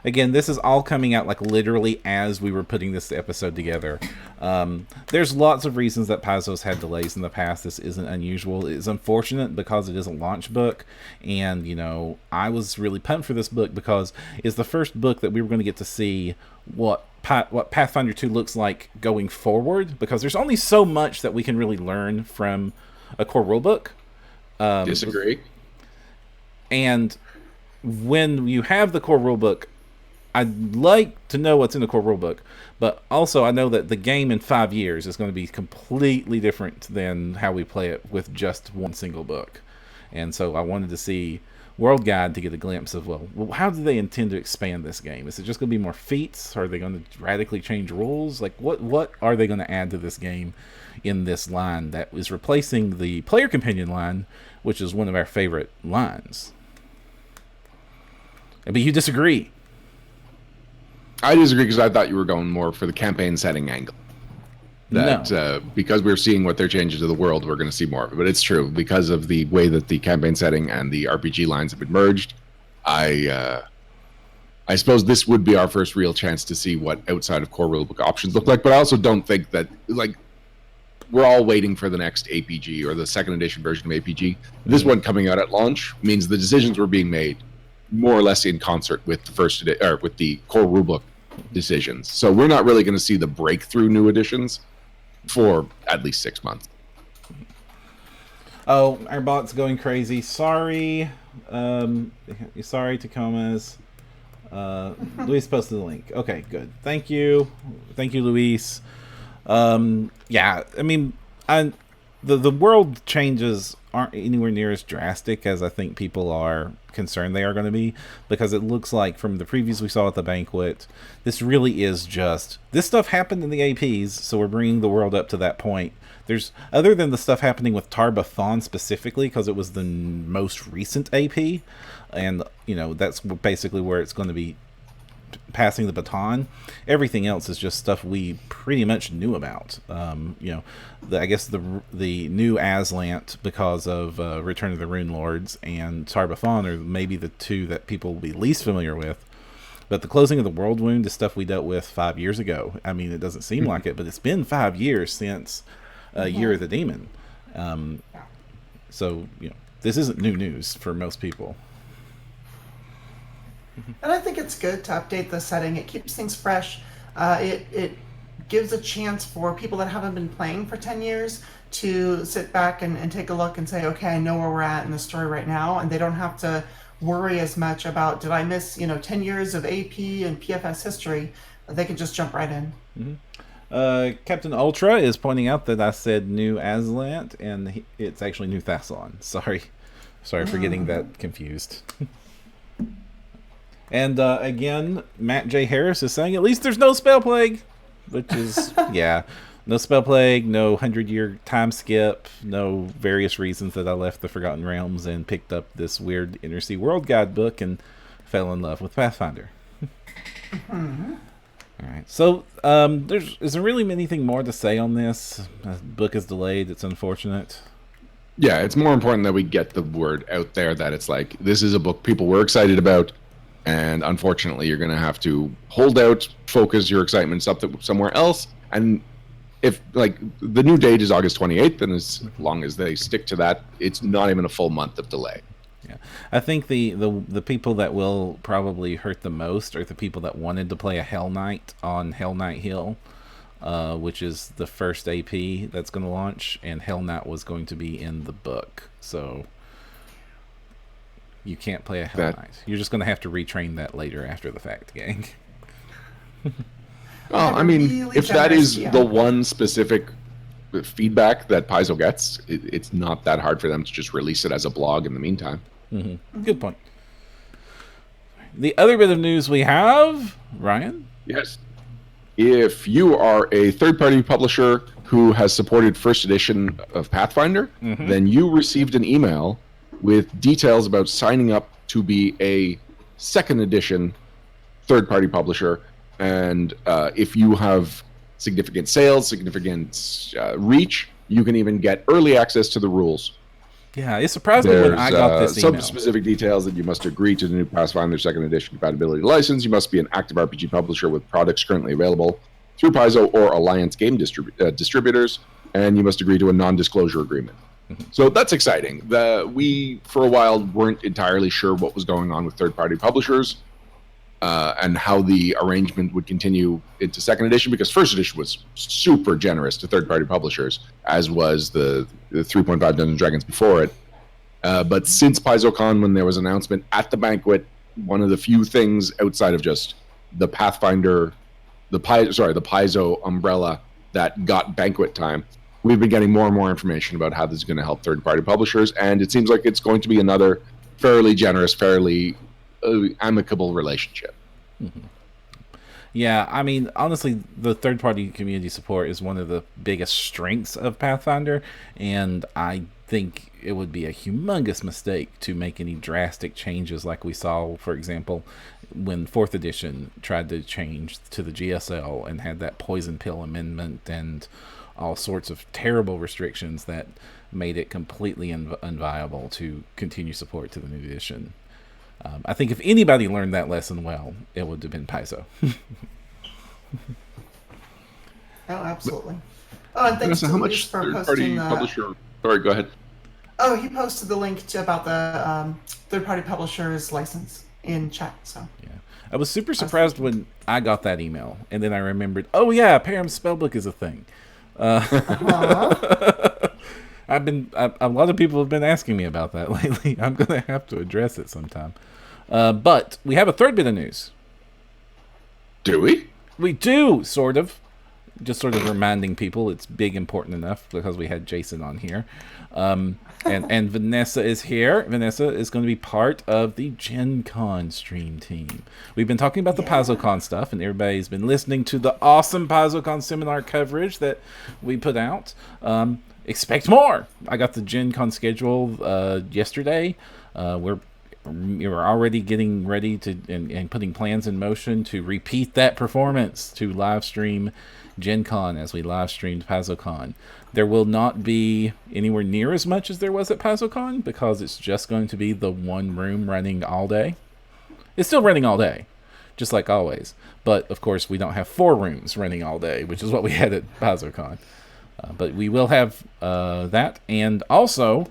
Speaker 1: again, this is all coming out like literally as we were putting this episode together. There's lots of reasons that Paizo's had delays in the past. This isn't unusual. It's unfortunate because it is a launch book, and I was really pumped for this book because it's the first book that we were going to get to see what Pathfinder 2 looks like going forward, because there's only so much that we can really learn from a core rulebook.
Speaker 2: Disagree.
Speaker 1: And when you have the core rulebook, I'd like to know what's in the core rulebook, but also I know that the game in 5 years is going to be completely different than how we play it with just one single book. And so I wanted to see World Guide to get a glimpse of, well, how do they intend to expand this game? Is it just going to be more feats? Are they going to radically change rules? Like, what are they going to add to this game in this line that is replacing the player companion line, which is one of our favorite lines? But you disagree.
Speaker 2: I disagree because I thought you were going more for the campaign setting angle. That because we're seeing what they're changing to the world, we're going to see more of it. But it's true, because of the way that the campaign setting and the RPG lines have been merged, I suppose this would be our first real chance to see what outside of core rulebook options look like. But I also don't think that, like, we're all waiting for the next APG or the second edition version of APG. This one coming out at launch means the decisions were being made more or less in concert with the with the core rulebook decisions. So we're not really going to see the breakthrough new additions for at least 6 months.
Speaker 1: Oh, our bot's going crazy. Sorry. Sorry, Tacomas. Luis posted the link. Okay, good. Thank you. Thank you, Luis. Yeah, I mean, the world changes aren't anywhere near as drastic as I think people are concerned they are going to be, because it looks like from the previews we saw at the banquet, this really is just, this stuff happened in the APs, so we're bringing the world up to that point. There's, other than the stuff happening with Tar-Bathon specifically, because it was the most recent AP, and that's basically where it's going to be passing the baton. Everything else is just stuff we pretty much knew about. I guess the new Aslant, because of Return of the Rune Lords, and Tar-Bathon are maybe the two that people will be least familiar with. But the closing of the World Wound is stuff we dealt with 5 years ago. I mean, it doesn't seem like it, but it's been 5 years since Year of the Demon. So this isn't new news for most people.
Speaker 5: And I think it's good to update the setting. It keeps things fresh. It gives a chance for people that haven't been playing for 10 years to sit back and take a look and say, okay, I know where we're at in the story right now, and they don't have to worry as much about, did I miss 10 years of AP and PFS history? They can just jump right in.
Speaker 1: Mm-hmm. Captain Ultra is pointing out that I said New Aslant, and it's actually New Thassalon. Sorry for getting that confused. And again, Matt J. Harris is saying at least there's no spell plague, which is, yeah, no spell plague, no 100-year time skip, no various reasons that I left the Forgotten Realms and picked up this weird Inner Sea World Guide book and fell in love with Pathfinder. Mm-hmm. All right, so isn't really anything more to say on this. The book is delayed. It's unfortunate.
Speaker 2: Yeah, it's more important that we get the word out there that it's like, this is a book people were excited about. And unfortunately, you're going to have to hold out, focus your excitement somewhere else. And if, like, the new date is August 28th, and as long as they stick to that, it's not even a full month of delay.
Speaker 1: Yeah, I think the people that will probably hurt the most are the people that wanted to play a Hell Knight on Hell Knight Hill, which is the first AP that's going to launch, and Hell Knight was going to be in the book. So you can't play a Hell Knight. You're just going to have to retrain that later after the fact, gang.
Speaker 2: Well, I mean, if that is the one specific feedback that Paizo gets, it's not that hard for them to just release it as a blog in the meantime.
Speaker 1: Mm-hmm. Good point. The other bit of news we have, Ryan?
Speaker 2: Yes. If you are a third-party publisher who has supported first edition of Pathfinder, then you received an email with details about signing up to be a second edition third-party publisher. And if you have significant sales, significant reach, you can even get early access to the rules.
Speaker 1: Yeah, it surprised me when I got this email.
Speaker 2: Some specific details that you must agree to the new Pathfinder Second Edition compatibility license. You must be an active RPG publisher with products currently available through Paizo or Alliance game distributors, and you must agree to a non-disclosure agreement. So that's exciting. We, for a while, weren't entirely sure what was going on with third-party publishers and how the arrangement would continue into Second Edition, because First Edition was super generous to third-party publishers, as was the 3.5 Dungeons and Dragons before it. But since PaizoCon, when there was an announcement at the banquet, one of the few things outside of just the Pathfinder, the Paizo umbrella that got banquet time, we've been getting more and more information about how this is going to help third-party publishers, and it seems like it's going to be another fairly generous, fairly amicable relationship.
Speaker 1: Mm-hmm. Yeah, I mean, honestly, the third-party community support is one of the biggest strengths of Pathfinder, and I think it would be a humongous mistake to make any drastic changes like we saw, for example, when 4th edition tried to change to the GSL and had that poison pill amendment and all sorts of terrible restrictions that made it completely unviable to continue support to the new edition. I think if anybody learned that lesson well, it would have been Paizo.
Speaker 5: Oh, absolutely. Oh, and thanks to
Speaker 2: how
Speaker 5: Luis
Speaker 2: much
Speaker 5: for
Speaker 2: third-party
Speaker 5: posting
Speaker 2: publisher? Sorry, go ahead.
Speaker 5: Oh, he posted the link about the third-party publisher's license in chat. So
Speaker 1: yeah, I was super surprised when I got that email, and then I remembered, oh yeah, Perram's spellbook is a thing. A lot of people have been asking me about that lately. I'm gonna have to address it sometime. But we have a third bit of news.
Speaker 2: Do we?
Speaker 1: We do, sort of. Just sort of reminding people it's big, important enough because we had Jason on here. And Vanessa is here. Vanessa is going to be part of the Gen Con stream team. We've been talking about the PaizoCon stuff, and everybody's been listening to the awesome PaizoCon seminar coverage that we put out. Expect more. I got the Gen Con schedule yesterday. We're already getting ready to and putting plans in motion to repeat that performance, to live stream Gen Con as we live streamed PaizoCon. There will not be anywhere near as much as there was at PaizoCon because it's just going to be the one room running all day. It's still running all day, just like always. But, of course, we don't have 4 rooms running all day, which is what we had at PaizoCon. But we will have that. And also,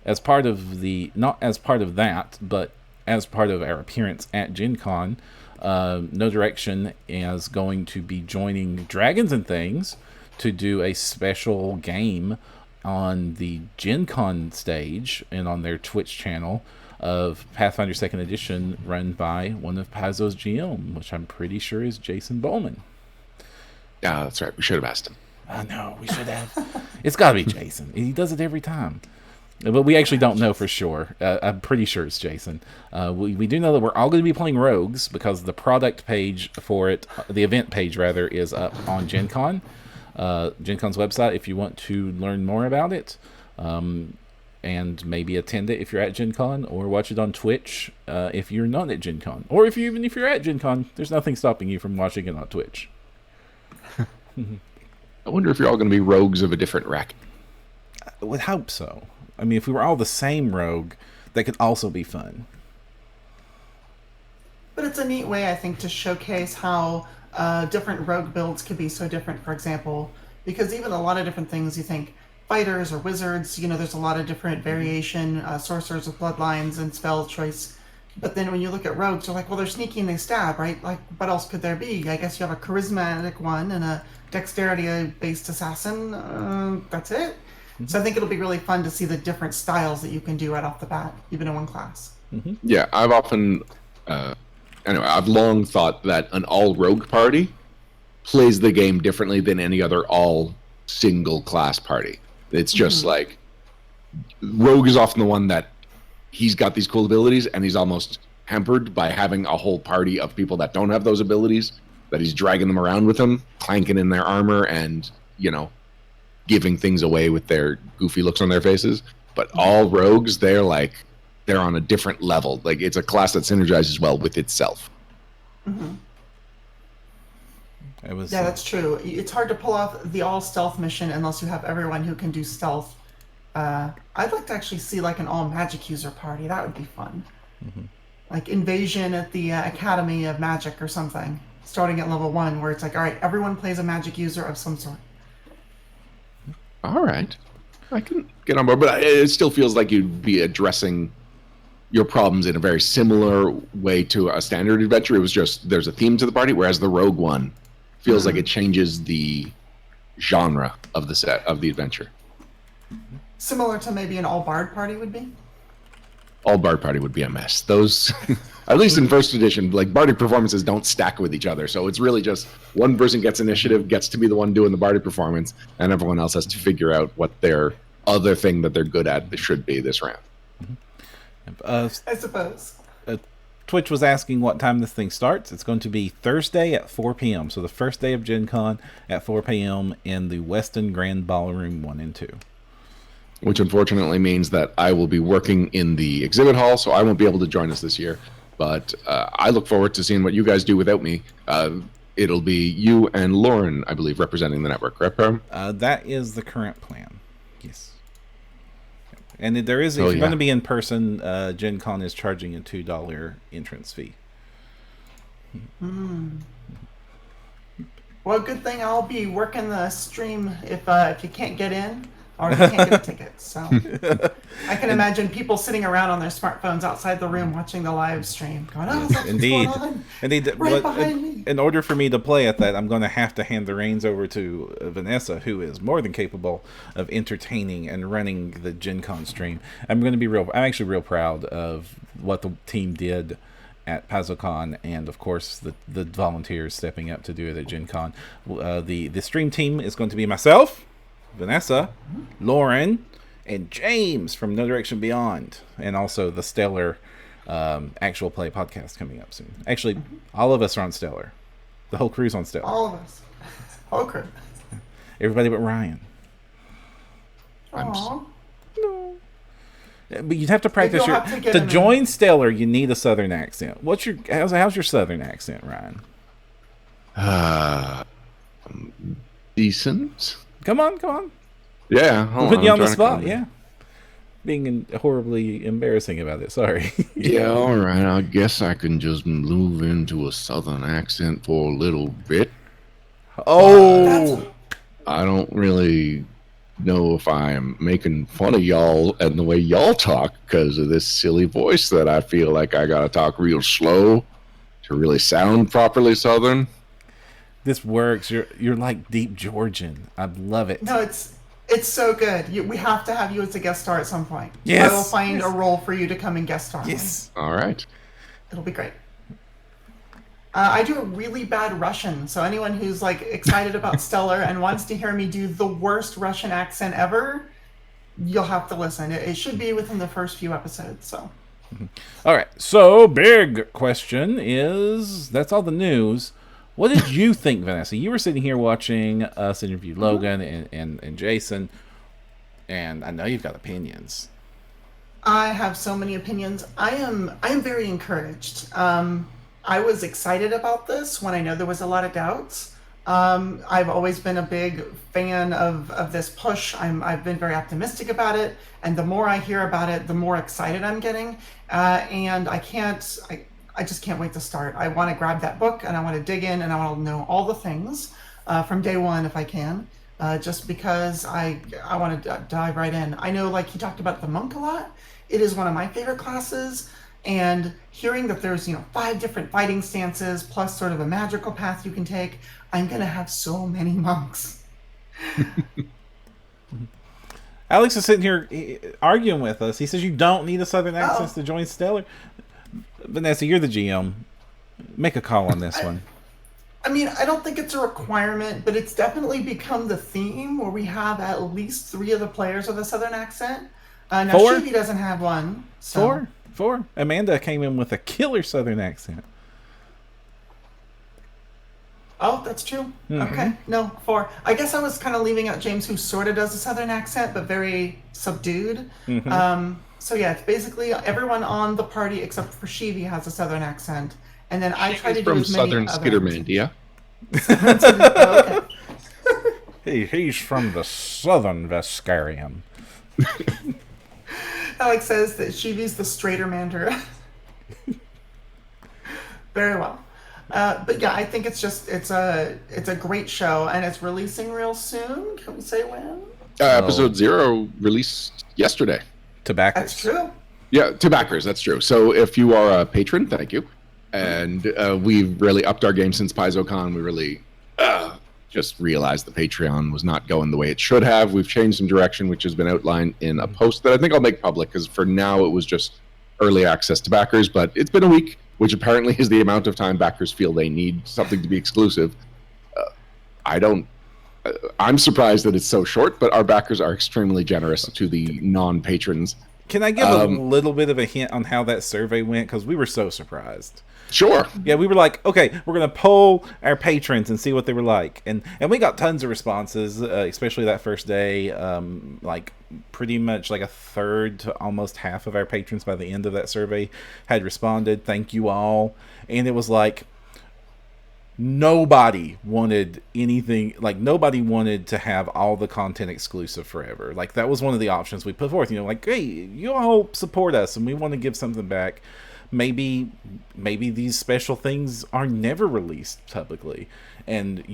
Speaker 1: as part of not as part of that, but as part of our appearance at Gen Con, No Direction is going to be joining Dragons and Things to do a special game on the Gen Con stage and on their Twitch channel of Pathfinder Second Edition, run by one of Paizo's GM, which I'm pretty sure is Jason Bulmahn.
Speaker 2: Yeah, that's right. We should have asked him.
Speaker 1: I know, we should have. It's got to be Jason. He does it every time. But we actually don't know for sure. I'm pretty sure it's Jason. We do know that we're all going to be playing rogues because the product page for it, the event page rather, is up on Gen Con. Gen Con's website if you want to learn more about it. And maybe attend it if you're at Gen Con, or watch it on Twitch if you're not at Gen Con. Or if you're at Gen Con, there's nothing stopping you from watching it on Twitch.
Speaker 2: I wonder if you're all going to be rogues of a different rack.
Speaker 1: I would hope so. I mean, if we were all the same rogue, that could also be fun.
Speaker 5: But it's a neat way, I think, to showcase how different rogue builds could be so different, for example, because even a lot of different things, you think fighters or wizards, there's a lot of different variation, sorcerers with bloodlines and spell choice. But then when you look at rogues, you're like, well, they're sneaky and they stab, right? Like, what else could there be? I guess you have a charismatic one and a dexterity-based assassin. That's it. Mm-hmm. So I think it'll be really fun to see the different styles that you can do right off the bat, even in one class.
Speaker 1: Mm-hmm.
Speaker 2: Yeah, I've often... I've long thought that an all-rogue party plays the game differently than any other all-single-class party. It's just like... Rogue is often the one that he's got these cool abilities, and he's almost hampered by having a whole party of people that don't have those abilities, that he's dragging them around with him, clanking in their armor, and, giving things away with their goofy looks on their faces. But all rogues, they're on a different level. Like, it's a class that synergizes well with itself.
Speaker 5: Mm-hmm.
Speaker 1: Yeah,
Speaker 5: that's true. It's hard to pull off the all stealth mission unless you have everyone who can do stealth I'd like to actually see like an all magic user party. That would be fun. Like Invasion at the Academy of Magic or something, starting at level 1, where it's like, all right, everyone plays a magic user of some sort.
Speaker 2: All right. I can get on board, but it still feels like you'd be addressing your problems in a very similar way to a standard adventure. It was just there's a theme to the party, whereas the rogue one feels like it changes the genre of the set of the adventure.
Speaker 5: Similar to maybe an all bard party would be.
Speaker 2: All bard party would be a mess. Those, at least in first edition, like bardic performances don't stack with each other. So it's really just one person gets initiative, gets to be the one doing the bardic performance, and everyone else has to figure out what their other thing that they're good at should be this round.
Speaker 5: I suppose.
Speaker 1: Twitch was asking what time this thing starts. It's going to be Thursday at 4 p.m. So the first day of Gen Con at 4 p.m. in the Weston Grand Ballroom 1 and 2.
Speaker 2: Which unfortunately means that I will be working in the exhibit hall, so I won't be able to join us this year. But I look forward to seeing what you guys do without me. It'll be you and Lauren, I believe, representing the network, correct, Perram?
Speaker 1: That is the current plan. Yes. And there is, if you're going to be in person, Gen Con is charging a $2 entrance fee.
Speaker 5: Well, good thing I'll be working the stream if you can't get in. Or you can't get a ticket. So I can imagine people sitting around on their smartphones outside the room watching the live stream, going, "Oh, what's going on?
Speaker 1: Indeed.
Speaker 5: Right behind me."
Speaker 1: In order for me to play at that, I'm going to have to hand the reins over to Vanessa, who is more than capable of entertaining and running the Gen Con stream. I'm actually real proud of what the team did at PaizoCon, and of course the volunteers stepping up to do it at Gen Con. The stream team is going to be myself, Vanessa, Lauren, and James from No Direction Beyond, and also the Stellar actual play podcast coming up soon. Actually, all of us are on Stellar. The whole crew's on Stellar.
Speaker 5: All of us. Whole crew.
Speaker 1: Everybody but Ryan.
Speaker 5: Aww.
Speaker 1: No. But you'd have to practice
Speaker 5: to
Speaker 1: join Stellar. You need a Southern accent. How's your Southern accent, Ryan?
Speaker 2: Decent.
Speaker 1: Come on.
Speaker 2: Yeah.
Speaker 1: Put you on the spot, yeah. Being horribly embarrassing about it, sorry.
Speaker 2: Yeah, all right. I guess I can just move into a Southern accent for a little bit.
Speaker 1: Oh!
Speaker 2: I don't really know if I'm making fun of y'all and the way y'all talk because of this silly voice that I feel like I gotta talk real slow to really sound properly Southern.
Speaker 1: This works. You're like deep Georgian. I love it.
Speaker 5: No, it's so good. We have to have you as a guest star at some point.
Speaker 1: Yes.
Speaker 5: I will find a role for you to come and guest star.
Speaker 1: Yes.
Speaker 2: All right.
Speaker 5: It'll be great. I do a really bad Russian, so anyone who's like excited about Stellar and wants to hear me do the worst Russian accent ever, you'll have to listen. It should be within the first few episodes. So.
Speaker 1: All right. So big question is, that's all the news. What did you think, Vanessa? You were sitting here watching us interview Logan and Jason, and I know you've got opinions.
Speaker 5: I have so many opinions. I am very encouraged. I was excited about this when I know there was a lot of doubts. I've always been a big fan of this push. I've been very optimistic about it, and the more I hear about it, the more excited I'm getting. And I just can't wait to start. I want to grab that book and I want to dig in and I want to know all the things from day one if I can, just because I want to dive right in. I know, like, he talked about the monk a lot. It is one of my favorite classes, and hearing that there's 5 different fighting stances plus sort of a magical path you can take, I'm gonna have so many monks.
Speaker 1: Alex is sitting here arguing with us. He says you don't need a Southern accent to join Stellar. Vanessa, you're the GM. Make a call on this one.
Speaker 5: I mean, I don't think it's a requirement, but it's definitely become the theme where we have at least 3 of the players with a Southern accent. Now,
Speaker 1: 4?
Speaker 5: Shivi doesn't have one. So.
Speaker 1: 4. Amanda came in with a killer Southern accent.
Speaker 5: Oh, that's true.
Speaker 1: Mm-hmm.
Speaker 5: Okay. No, 4. I guess I was kind of leaving out James, who sort of does a Southern accent, but very subdued.
Speaker 1: Mm-hmm.
Speaker 5: So yeah, it's basically everyone on the party except for Shivi has a Southern accent, and then I try to do as many
Speaker 2: from Southern Skittermandia.
Speaker 5: Oh, okay.
Speaker 1: He's from the Southern Vescarium.
Speaker 5: Alex says that she views the straighter Mandarin. Very well. But yeah, I think it's a great show, and it's releasing real soon. Can we say when?
Speaker 2: Episode 0 released yesterday.
Speaker 1: To backers.
Speaker 5: That's true.
Speaker 2: Yeah, to backers, that's true. So if you are a patron, thank you. And we've really upped our game since PaizoCon. We really just realized the Patreon was not going the way it should have. We've changed some direction, which has been outlined in a post that I think I'll make public, because for now it was just early access to backers, but it's been a week, which apparently is the amount of time backers feel they need something to be exclusive. I'm surprised that it's so short, but our backers are extremely generous to the non-patrons.
Speaker 1: Can I give a little bit of a hint on how that survey went? Because we were so surprised.
Speaker 2: Sure.
Speaker 1: Yeah, we were like, okay, we're going to poll our patrons and see what they were like. And we got tons of responses, especially that first day. Like pretty much like a third to almost half of our patrons by the end of that survey had responded. Thank you all. And it was like, nobody wanted anything, like nobody wanted to have all the content exclusive forever. Like that was one of the options we put forth, like, hey, you all support us and we want to give something back. Maybe these special things are never released publicly. And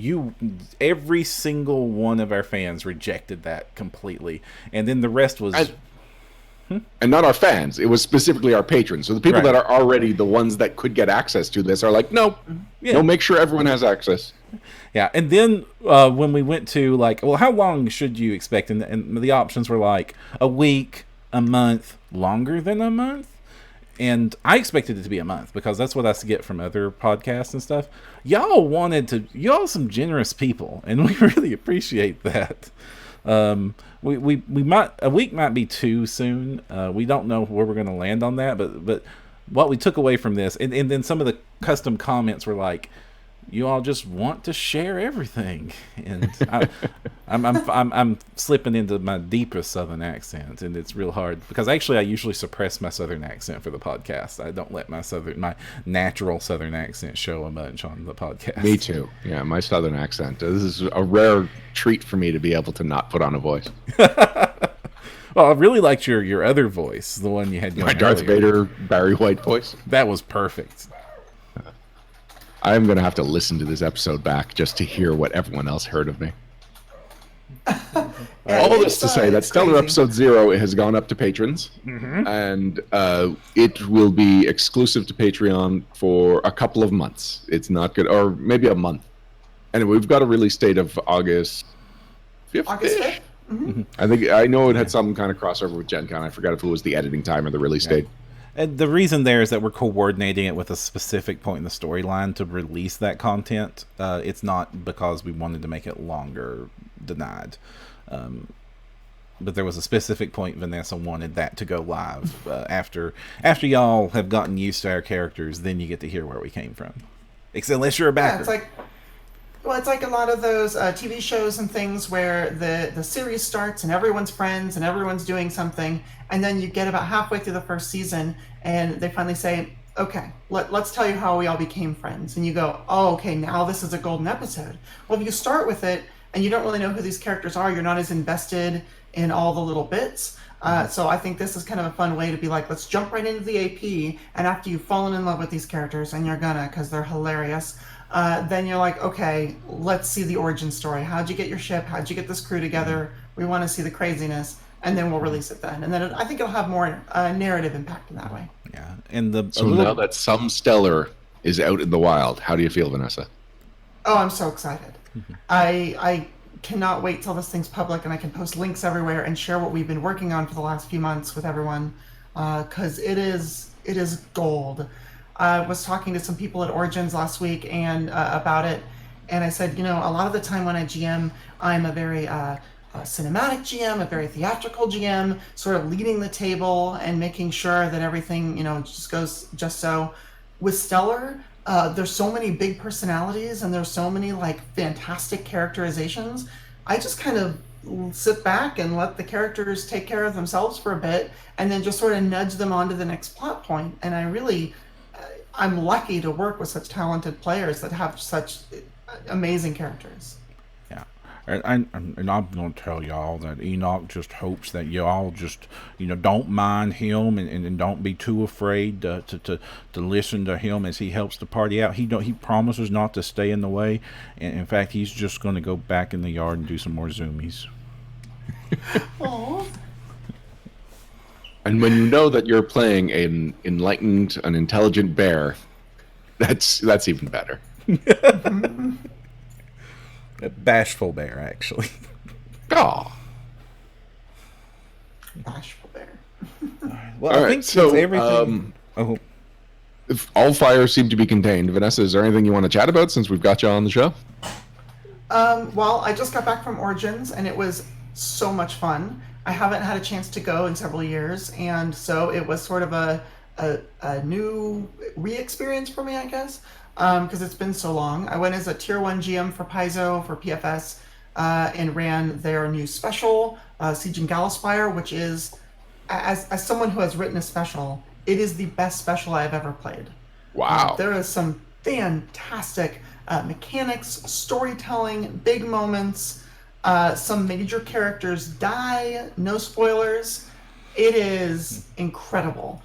Speaker 1: every single one of our fans rejected that completely. And then the rest was...
Speaker 2: And not our fans. It was specifically our patrons. So the people that are already the ones that could get access to this are like, no, make sure everyone has access.
Speaker 1: Yeah, and then when we went to like, well, how long should you expect? And the options were like a week, a month, longer than a month. And I expected it to be a month because that's what I get from other podcasts and stuff. Y'all some generous people, and we really appreciate that. We might, a week might be too soon. We don't know where we're going to land on that, but what we took away from this, and then some of the custom comments were like, you all just want to share everything, and I'm slipping into my deepest Southern accent, and it's real hard because actually I usually suppress my Southern accent for the podcast. I don't let my natural Southern accent show a bunch on the podcast.
Speaker 2: Me too. Yeah, my Southern accent. This is a rare treat for me to be able to not put on a voice.
Speaker 1: Well, I really liked your other voice, the one you had going
Speaker 2: my Darth Vader Barry White voice.
Speaker 1: That was perfect.
Speaker 2: I'm going to have to listen to this episode back just to hear what everyone else heard of me. All this to say that Stellar Episode 0 has gone up to patrons, and it will be exclusive to Patreon for a couple of months. It's not good, or maybe a month. And we've got a release date of August 5th.
Speaker 5: August 5th? Mm-hmm.
Speaker 2: I know it had some kind of crossover with Gen Con. I forgot if it was the editing time or the release date.
Speaker 1: And the reason there is that we're coordinating it with a specific point in the storyline to release that content. It's not because we wanted to make it longer denied. But there was a specific point Vanessa wanted that to go live. After y'all have gotten used to our characters, then you get to hear where we came from. Unless you're a backer.
Speaker 5: Yeah, it's like a lot of those TV shows and things where the series starts and everyone's friends and everyone's doing something, and then you get about halfway through the first season and they finally say, okay, let's tell you how we all became friends. And you go, oh, okay, now this is a golden episode. Well, if you start with it and you don't really know who these characters are, you're not as invested in all the little bits. So I think this is kind of a fun way to be like, let's jump right into the AP, and after you've fallen in love with these characters, and you're gonna, because they're hilarious, then you're like, okay, let's see the origin story. How'd you get your ship? How'd you get this crew together? We want to see the craziness, and then we'll release it then. And then I think it'll have more narrative impact in that way.
Speaker 1: Yeah, and
Speaker 2: so now that some Stellar is out in the wild, how do you feel, Vanessa?
Speaker 5: Oh, I'm so excited. I cannot wait till this thing's public and I can post links everywhere and share what we've been working on for the last few months with everyone, because it is gold. I was talking to some people at Origins last week and about it, and I said, a lot of the time when I GM, I'm a very cinematic GM, a very theatrical GM, sort of leading the table and making sure that everything, just goes just so. With Stellar, there's so many big personalities and there's so many fantastic characterizations. I just kind of sit back and let the characters take care of themselves for a bit and then just sort of nudge them onto the next plot point. And I'm lucky to work with such talented players that have such amazing characters.
Speaker 1: Yeah. And I'm going to tell y'all that Enoch just hopes that y'all just, don't mind him and don't be too afraid to listen to him as he helps the party out. He promises not to stay in the way. And in fact, he's just going to go back in the yard and do some more zoomies.
Speaker 5: Aww.
Speaker 2: And when you know that you're playing an enlightened, an intelligent bear, that's even better.
Speaker 1: A bashful bear, actually.
Speaker 2: Oh.
Speaker 5: Bashful bear.
Speaker 1: Well,
Speaker 2: All
Speaker 1: I think
Speaker 2: right, so
Speaker 1: everything.
Speaker 2: if all fires seem to be contained, Vanessa, is there anything you want to chat about since we've got you on the show?
Speaker 5: Well, I just got back from Origins, and it was so much fun. I haven't had a chance to go in several years, and so it was sort of a new re-experience for me, I guess, because it's been so long. I went as a Tier 1 GM for Paizo, for PFS, and ran their new special, Siege and Gallowspire, which is, as someone who has written a special, it is the best special I've ever played.
Speaker 2: Wow.
Speaker 5: There is some fantastic mechanics, storytelling, big moments. Some major characters die, no spoilers. It is incredible.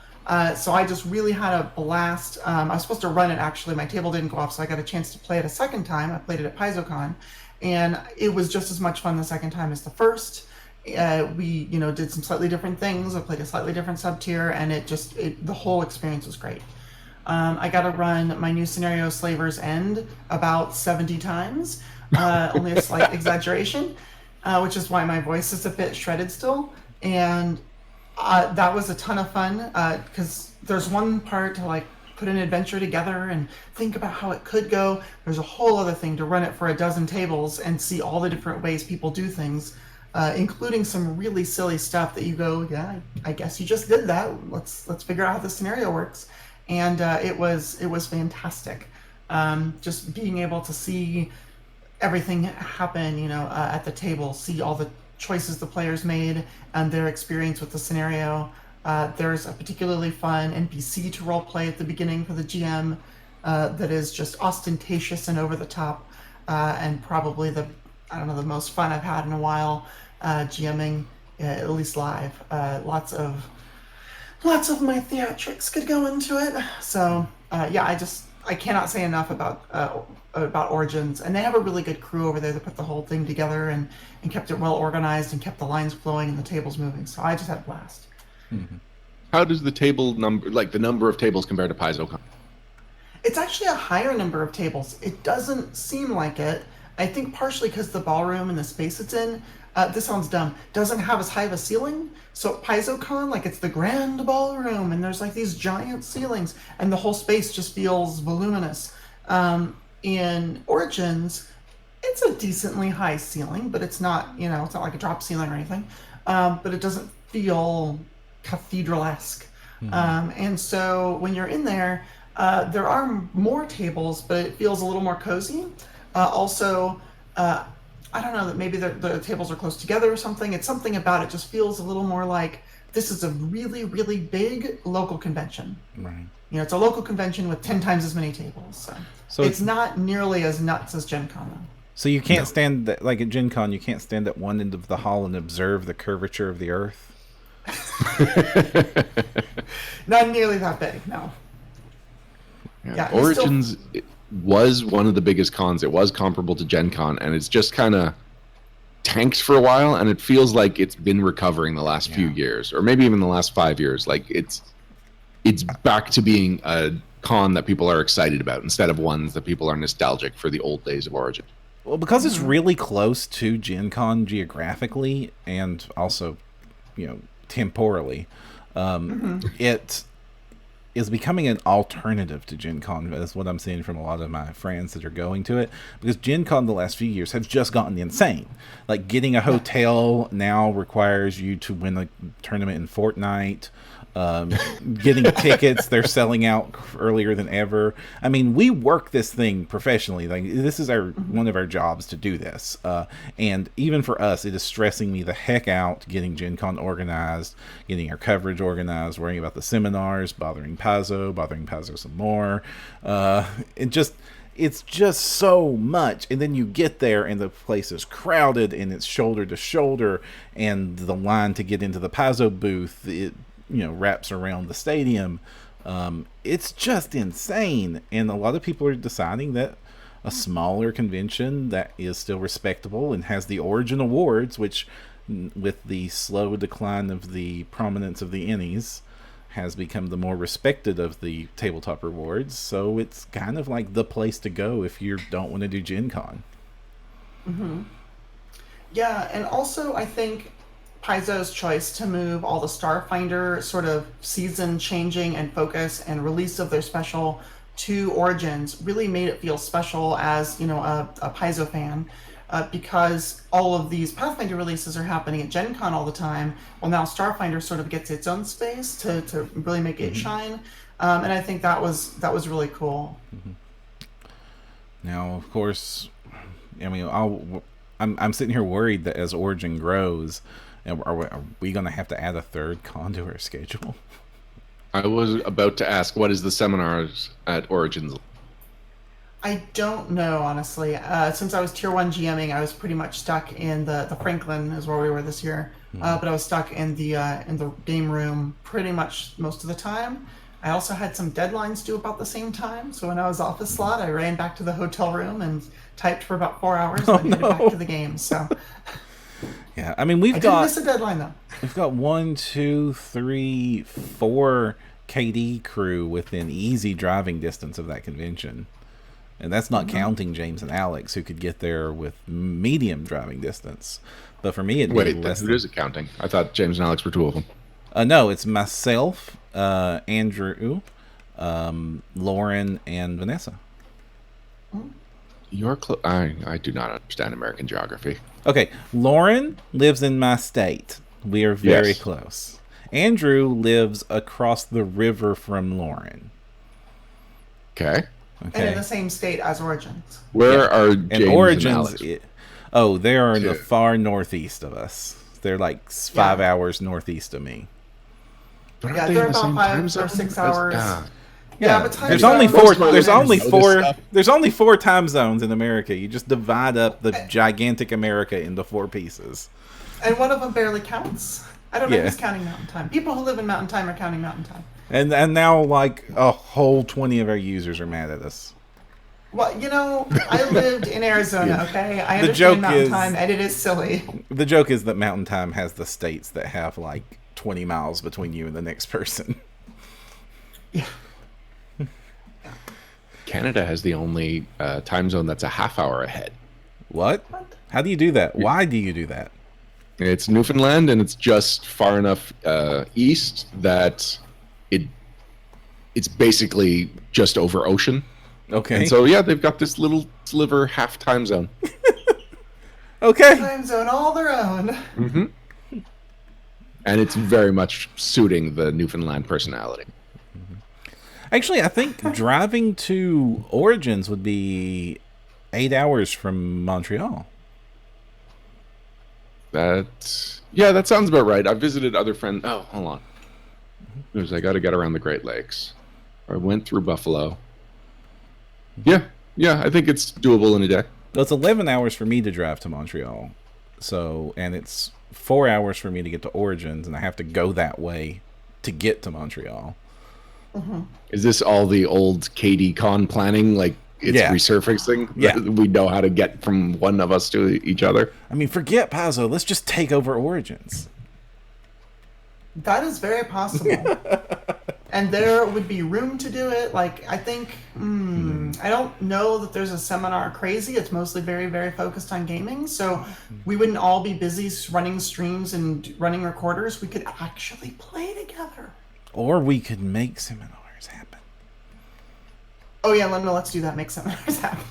Speaker 5: So I just really had a blast. I was supposed to run it, actually. My table didn't go off, so I got a chance to play it a second time. I played it at PaizoCon, and it was just as much fun the second time as the first. We, did some slightly different things. I played a slightly different sub-tier, and the whole experience was great. I got to run my new scenario, Slaver's End, about 70 times. Only a slight exaggeration, which is why my voice is a bit shredded still. And that was a ton of fun, because there's one part to put an adventure together and think about how it could go. There's a whole other thing to run it for a dozen tables and see all the different ways people do things, including some really silly stuff that you go, yeah, I guess you just did that. Let's figure out how the scenario works. And it was fantastic. Just being able to see everything happen, at the table, see all the choices the players made and their experience with the scenario. There's a particularly fun NPC to roleplay at the beginning for the GM that is just ostentatious and over the top, and probably the most fun I've had in a while GMing, at least live. Lots of my theatrics could go into it. So I cannot say enough about Origins, and they have a really good crew over there that put the whole thing together and kept it well organized and kept the lines flowing and the tables moving. So I just had a blast.
Speaker 2: Mm-hmm. How does the table number, the number of tables, compare to PaizoCon?
Speaker 5: It's actually a higher number of tables. It doesn't seem like it. I think partially because the ballroom and the space it's in, this sounds dumb, doesn't have as high of a ceiling. So at PaizoCon, it's the grand ballroom, and there's these giant ceilings, and the whole space just feels voluminous. In Origins, it's a decently high ceiling, but it's not, it's not like a drop ceiling or anything. But it doesn't feel cathedral-esque. Mm-hmm. And so when you're in there, there are more tables, but it feels a little more cozy. Also, I don't know, that maybe the tables are close together or something. It's something about it just feels a little more like this is a really, really big local convention.
Speaker 1: Right.
Speaker 5: It's a local convention with 10 times as many tables. So it's not nearly as nuts as Gen Con, though.
Speaker 1: So you can't stand that, at Gen Con, you can't stand at one end of the hall and observe the curvature of the earth?
Speaker 5: Not nearly that big, no.
Speaker 2: Yeah, Origins was one of the biggest cons. It was comparable to Gen Con, and it's just kind of tanked for a while, and it feels like it's been recovering the last few years, or maybe even the last 5 years. It's back to being a con that people are excited about instead of ones that people are nostalgic for the old days of Origin.
Speaker 1: Well, because it's really close to Gen Con geographically and also, temporally, it is becoming an alternative to Gen Con. That's what I'm seeing from a lot of my friends that are going to it, because Gen Con the last few years have just gotten insane. Getting a hotel now requires you to win a tournament in Fortnite. Getting tickets, they're selling out earlier than ever. I mean, we work this thing professionally. This is one of our jobs to do this. And even for us, it is stressing me the heck out getting Gen Con organized, getting our coverage organized, worrying about the seminars, bothering Paizo some more. it's just so much. And then you get there and the place is crowded and it's shoulder to shoulder, and the line to get into the Paizo booth, it wraps around the stadium. It's just insane. And a lot of people are deciding that a smaller convention that is still respectable and has the Origin Awards, which with the slow decline of the prominence of the Ennies has become the more respected of the tabletop rewards. So it's kind of like the place to go if you don't want to do Gen Con.
Speaker 5: Mm-hmm. Yeah, and also I think Paizo's choice to move all the Starfinder sort of season changing and focus and release of their special to Origins really made it feel special as, a Paizo fan. Because all of these Pathfinder releases are happening at Gen Con all the time, well, now Starfinder sort of gets its own space to really make it shine, and I think that was really cool.
Speaker 1: Now, of course, I mean, I'm sitting here worried that as Origin grows, are we going to have to add a third con to our schedule?
Speaker 2: I was about to ask, what is the seminars at Origins?
Speaker 5: I don't know, honestly. Since I was Tier 1 GMing, I was pretty much stuck in the Franklin is where we were this year. But I was stuck in the game room pretty much most of the time. I also had some deadlines due about the same time. So when I was off the slot, I ran back to the hotel room and typed for about 4 hours and then headed back to the game. So
Speaker 1: yeah, I mean, I
Speaker 5: didn't miss a deadline though.
Speaker 1: We've got 1, 2, 3, 4 KD crew within easy driving distance of that convention. And that's not counting James and Alex, who could get there with medium driving distance. But for me,
Speaker 2: who is it counting? I thought James and Alex were two of them.
Speaker 1: No, it's myself, Andrew, Lauren, and Vanessa.
Speaker 2: I do not understand American geography.
Speaker 1: Okay, Lauren lives in my state. We are very close. Andrew lives across the river from Lauren.
Speaker 2: Okay.
Speaker 5: And in the same state as Origins.
Speaker 2: Where are James and Alex?
Speaker 1: They are in the far northeast of us. They're like 5 hours northeast of me.
Speaker 2: But
Speaker 5: they're about 5 or 6 hours.
Speaker 1: Yeah,
Speaker 5: but
Speaker 1: there's only four. There's only 4 time zones in America. You just divide up the gigantic America into 4 pieces.
Speaker 5: And one of them barely counts. I don't know who's counting Mountain Time. People who live in Mountain Time are counting Mountain Time.
Speaker 1: And now, like, a whole 20 of our users are mad at us.
Speaker 5: Well, I lived in Arizona, okay? I understand Mountain Time, and it is silly.
Speaker 1: The joke is that Mountain Time has the states that have, like, 20 miles between you and the next person.
Speaker 5: Yeah.
Speaker 2: Canada has the only time zone that's a half hour ahead.
Speaker 1: What? How do you do that? Why do you do that?
Speaker 2: It's Newfoundland, and it's just far enough east that it's basically just over ocean.
Speaker 1: Okay.
Speaker 2: And so, they've got this little sliver half time zone.
Speaker 1: Okay.
Speaker 5: Time zone all their own.
Speaker 2: Mm-hmm. And it's very much suiting the Newfoundland personality.
Speaker 1: Actually, I think driving to Origins would be 8 hours from Montreal.
Speaker 2: That sounds about right. I visited other friends. Oh, hold on. I got to get around the Great Lakes. I went through Buffalo. Yeah, I think it's doable in a day.
Speaker 1: Well, it's 11 hours for me to drive to Montreal. And it's 4 hours for me to get to Origins, and I have to go that way to get to Montreal.
Speaker 5: Mm-hmm.
Speaker 2: Is this all the old KD Con planning? Like, it's resurfacing?
Speaker 1: Yeah.
Speaker 2: We know how to get from one of us to each other?
Speaker 1: I mean, forget Paizo. Let's just take over Origins.
Speaker 5: That is very possible. And there would be room to do it. Like, I think, I don't know that there's a seminar crazy. It's mostly very, very focused on gaming. So we wouldn't all be busy running streams and running recorders. We could actually play together.
Speaker 1: Or we could make seminars happen.
Speaker 5: Oh, yeah, let's do that. Make seminars happen.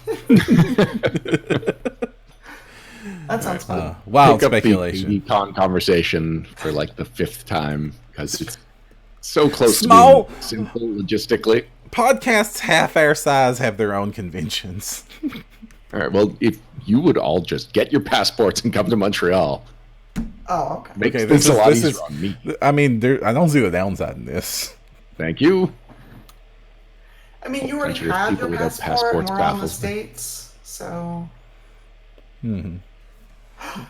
Speaker 5: That sounds fun.
Speaker 1: Wild
Speaker 2: Pick
Speaker 1: speculation.
Speaker 2: Up the con conversation for like the 5th time because it's so close to being simple logistically.
Speaker 1: Podcasts half our size have their own conventions.
Speaker 2: All right. Well, if you would all just get your passports and come to Montreal.
Speaker 5: Oh, okay.
Speaker 2: Makes this a lot easier on me.
Speaker 1: I mean, I don't see the downside in this.
Speaker 2: Thank you.
Speaker 5: I mean, you already
Speaker 2: Country of
Speaker 5: have
Speaker 2: people
Speaker 5: your
Speaker 2: without
Speaker 5: passport, and
Speaker 2: passports
Speaker 5: we're all in the
Speaker 2: baffles me.
Speaker 5: States, so...
Speaker 1: Mm-hmm.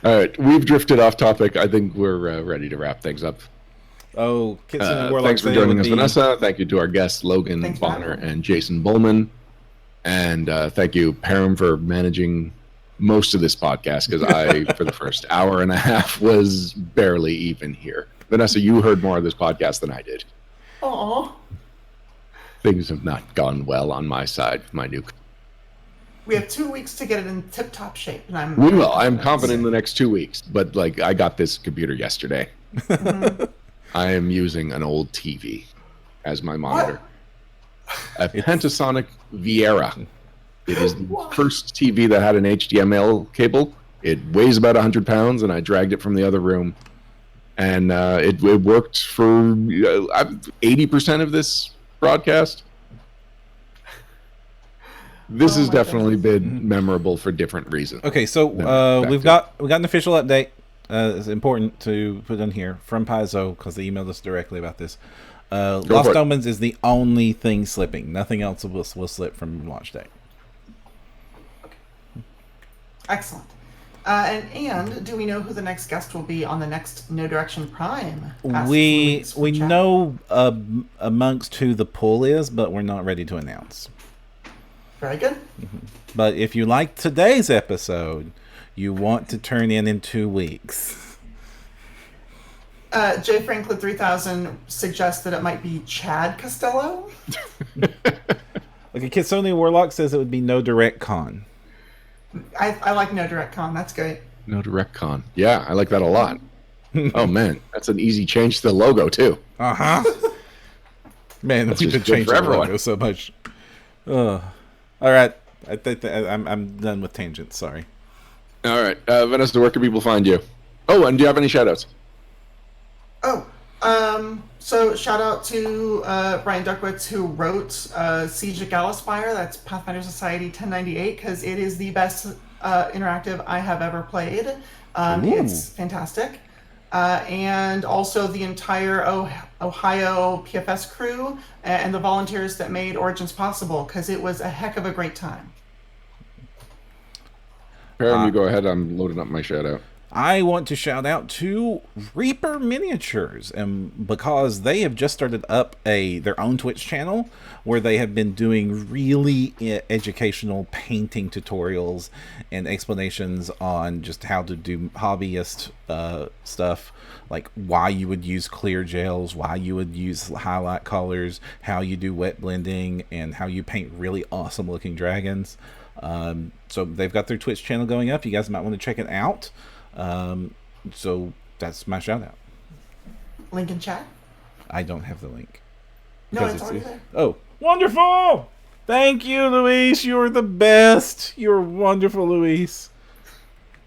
Speaker 2: All right, we've drifted off topic. I think we're ready to wrap things up.
Speaker 1: Oh, Kitsune Warlock
Speaker 2: Thanks for
Speaker 1: said it
Speaker 2: joining
Speaker 1: would
Speaker 2: us,
Speaker 1: be...
Speaker 2: Vanessa. Thank you to our guests, Logan
Speaker 5: Thanks for
Speaker 2: Bonner
Speaker 5: having me.
Speaker 2: and Jason Bulmahn. And thank you, Perram, for managing most of this podcast, because I, for the first hour and a half, was barely even here. Vanessa, you heard more of this podcast than I did.
Speaker 5: Aw.
Speaker 2: Things have not gone well on my side, my new...
Speaker 5: We have 2 weeks to get it in tip-top shape, and I'm...
Speaker 2: We will. I'm confident in the next 2 weeks, but like I got this computer yesterday.
Speaker 5: Mm-hmm.
Speaker 2: I am using an old TV as my monitor. A Panasonic Viera. It is the first TV that had an HDMI cable. It weighs about 100 pounds, and I dragged it from the other room. And it worked for 80% of this broadcast. This has definitely been memorable for different reasons.
Speaker 1: Okay, so we got an official update. It's important to put in here from Paizo because they emailed us directly about this. Lost Omens is the only thing slipping. Nothing else will slip from launch day.
Speaker 5: Excellent. And do we know who the next guest will be on the next No Direction Prime?
Speaker 1: We know amongst who the pool is, but we're not ready to announce.
Speaker 5: Very good.
Speaker 1: But if you like today's episode, you want to turn in 2 weeks.
Speaker 5: J. Franklin 3000 suggests that it might be Chad Costello.
Speaker 1: Okay, Kitsune Warlock says it would be No Direct Con.
Speaker 5: I like No Direct Con. That's great.
Speaker 2: No Direct Con. Yeah, I like that a lot. Oh, man. That's an easy change to the logo, too.
Speaker 1: Uh-huh. Man, we could change the logo so much. All right. I'm done with tangents. Sorry.
Speaker 2: All right. Vanessa, where can people find you? Oh, and do you have any shout-outs?
Speaker 5: So shout out to Brian Duckwitz, who wrote Siege of Galaspire. That's Pathfinder Society 1098, because it is the best interactive I have ever played. It's fantastic. And also the entire Ohio PFS crew and the volunteers that made Origins possible, because it was a heck of a great time.
Speaker 2: Perram, you go ahead. I'm loading up my shout-out.
Speaker 1: I want to shout out to Reaper Miniatures, and because they have just started up their own Twitch channel where they have been doing really educational painting tutorials and explanations on just how to do hobbyist stuff, like why you would use clear gels, why you would use highlight colors, how you do wet blending, and how you paint really awesome looking dragons. So they've got their Twitch channel going up. You guys might want to check it out. So that's my shout out.
Speaker 5: Link in chat?
Speaker 1: I don't have the link.
Speaker 5: No, it's already there.
Speaker 1: Oh, wonderful! Thank you, Luis. You're the best. You're wonderful, Luis.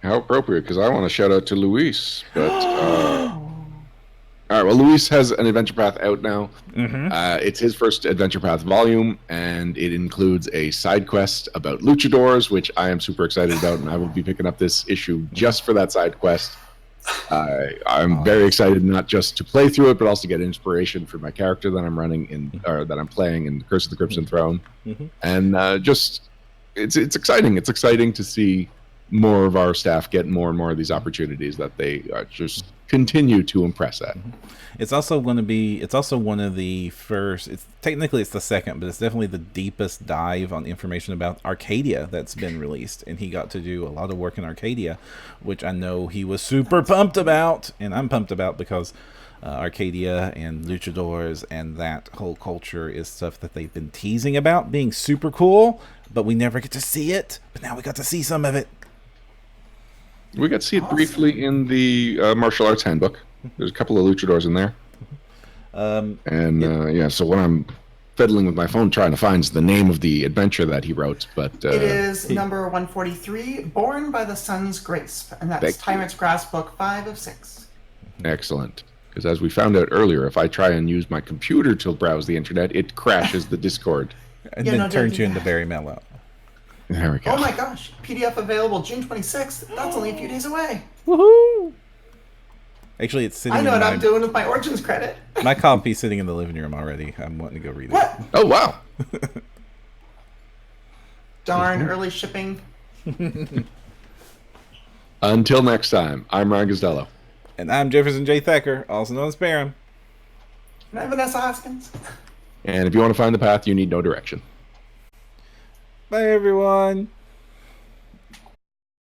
Speaker 2: How appropriate, because I want to shout out to Luis. But all right, well, Luis has an Adventure Path out now.
Speaker 1: Mm-hmm.
Speaker 2: It's his first Adventure Path volume, and it includes a side quest about luchadors, which I am super excited about, and I will be picking up this issue just for that side quest. I'm very excited not just to play through it, but also get inspiration for my character that I'm running that I'm playing in Curse of the Crimson Throne.
Speaker 1: Mm-hmm.
Speaker 2: And just it's exciting. It's exciting to see more of our staff get more and more of these opportunities that they just continue to impress at.
Speaker 1: It's also going to be, it's also one of the first, it's technically it's the second, but it's definitely the deepest dive on information about Arcadia that's been released. And he got to do a lot of work in Arcadia, which I know he was super pumped about, and I'm pumped about because Arcadia and luchadors and that whole culture is stuff that they've been teasing about being super cool, but we never get to see it. But now we got to see some of it.
Speaker 2: We got to see it briefly in the martial arts handbook. There's a couple of luchadors in there. So when I'm fiddling with my phone trying to find the name of the adventure that he wrote, but
Speaker 5: it is number 143, Born by the Sun's Grace, and that's Tyrant's Grasp, book 5 of 6.
Speaker 2: Excellent. Because as we found out earlier, if I try and use my computer to browse the internet, it crashes the Discord.
Speaker 1: And then turns you into Barry Mello.
Speaker 2: There we go.
Speaker 5: Oh my gosh. PDF available June 26th. That's only a few days away.
Speaker 1: Woohoo! Actually, it's sitting
Speaker 5: I know what I'm doing with my Origins credit.
Speaker 1: My copy's sitting in the living room already. I'm wanting to go read it.
Speaker 5: What?
Speaker 2: Oh, wow.
Speaker 5: Darn early shipping.
Speaker 2: Until next time, I'm Ryan Gazdello.
Speaker 1: And I'm Jefferson J. Thacker, also known as Perram.
Speaker 5: And I'm Vanessa Hoskins.
Speaker 2: And if you want to find the path, you need no direction.
Speaker 1: Bye, everyone.